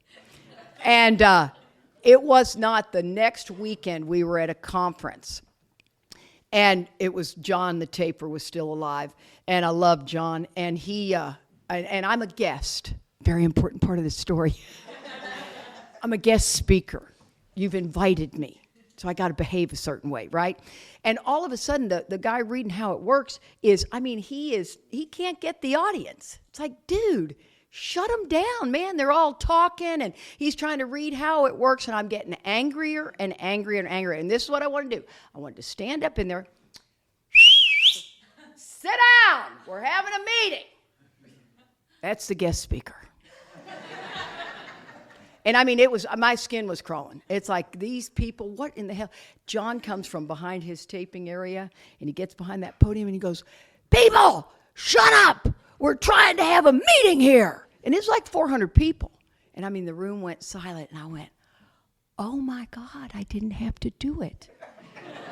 And it was not the next weekend we were at a conference. And it was John the taper was still alive. And I love John. And he, and I'm a guest. Very important part of this story. I'm a guest speaker. You've invited me. So I got to behave a certain way, right? And all of a sudden, the guy reading how it works is, he can't get the audience. It's like, dude, shut them down, man. They're all talking, and he's trying to read how it works, and I'm getting angrier and angrier and angrier. And this is what I want to do. I wanted to stand up in there. Sit down. We're having a meeting. That's the guest speaker. And I mean, my skin was crawling. It's like, these people, what in the hell? John comes from behind his taping area, and he gets behind that podium, and he goes, people, shut up. We're trying to have a meeting here. And it's like 400 people. And I mean, the room went silent, and I went, oh my God, I didn't have to do it.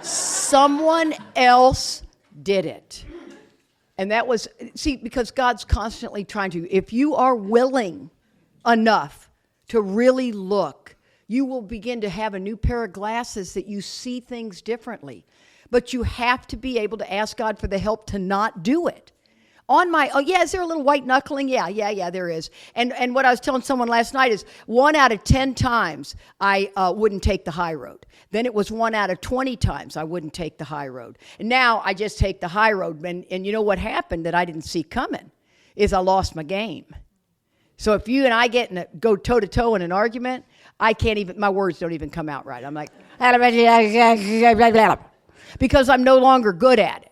Someone else did it. And that was, see, because God's constantly trying to, if you are willing enough to really look, you will begin to have a new pair of glasses that you see things differently. But you have to be able to ask God for the help to not do it. Is there a little white knuckling? Yeah, there is. And what I was telling someone last night is 1 out of 10 times I wouldn't take the high road. Then it was 1 out of 20 times I wouldn't take the high road. And now I just take the high road. And you know what happened that I didn't see coming is I lost my game. So if you and I go toe-to-toe in an argument, my words don't even come out right. I'm like, because I'm no longer good at it.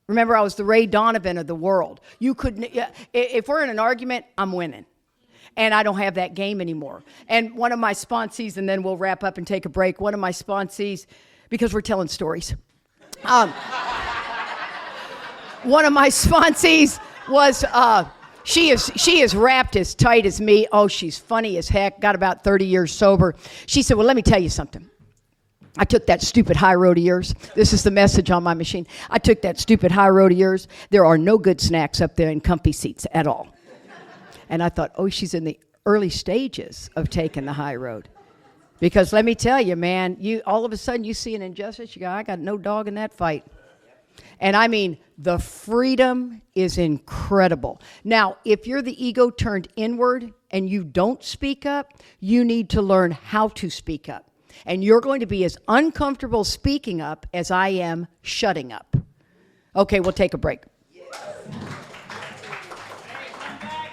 Remember, I was the Ray Donovan of the world. If we're in an argument, I'm winning. And I don't have that game anymore. And one of my sponsees, and then we'll wrap up and take a break, one of my sponsees, because we're telling stories. One of my sponsees was... She is wrapped as tight as me. Oh, she's funny as heck. Got about 30 years sober. She said, well, let me tell you something. I took that stupid high road of yours. This is the message on my machine. I took that stupid high road of yours. There are no good snacks up there in comfy seats at all. And I thought, oh, she's in the early stages of taking the high road. Because let me tell you, man, all of a sudden you see an injustice, you go, I got no dog in that fight. And I mean, the freedom is incredible. Now, if you're the ego turned inward and you don't speak up, you need to learn how to speak up. And you're going to be as uncomfortable speaking up as I am shutting up. Okay, we'll take a break.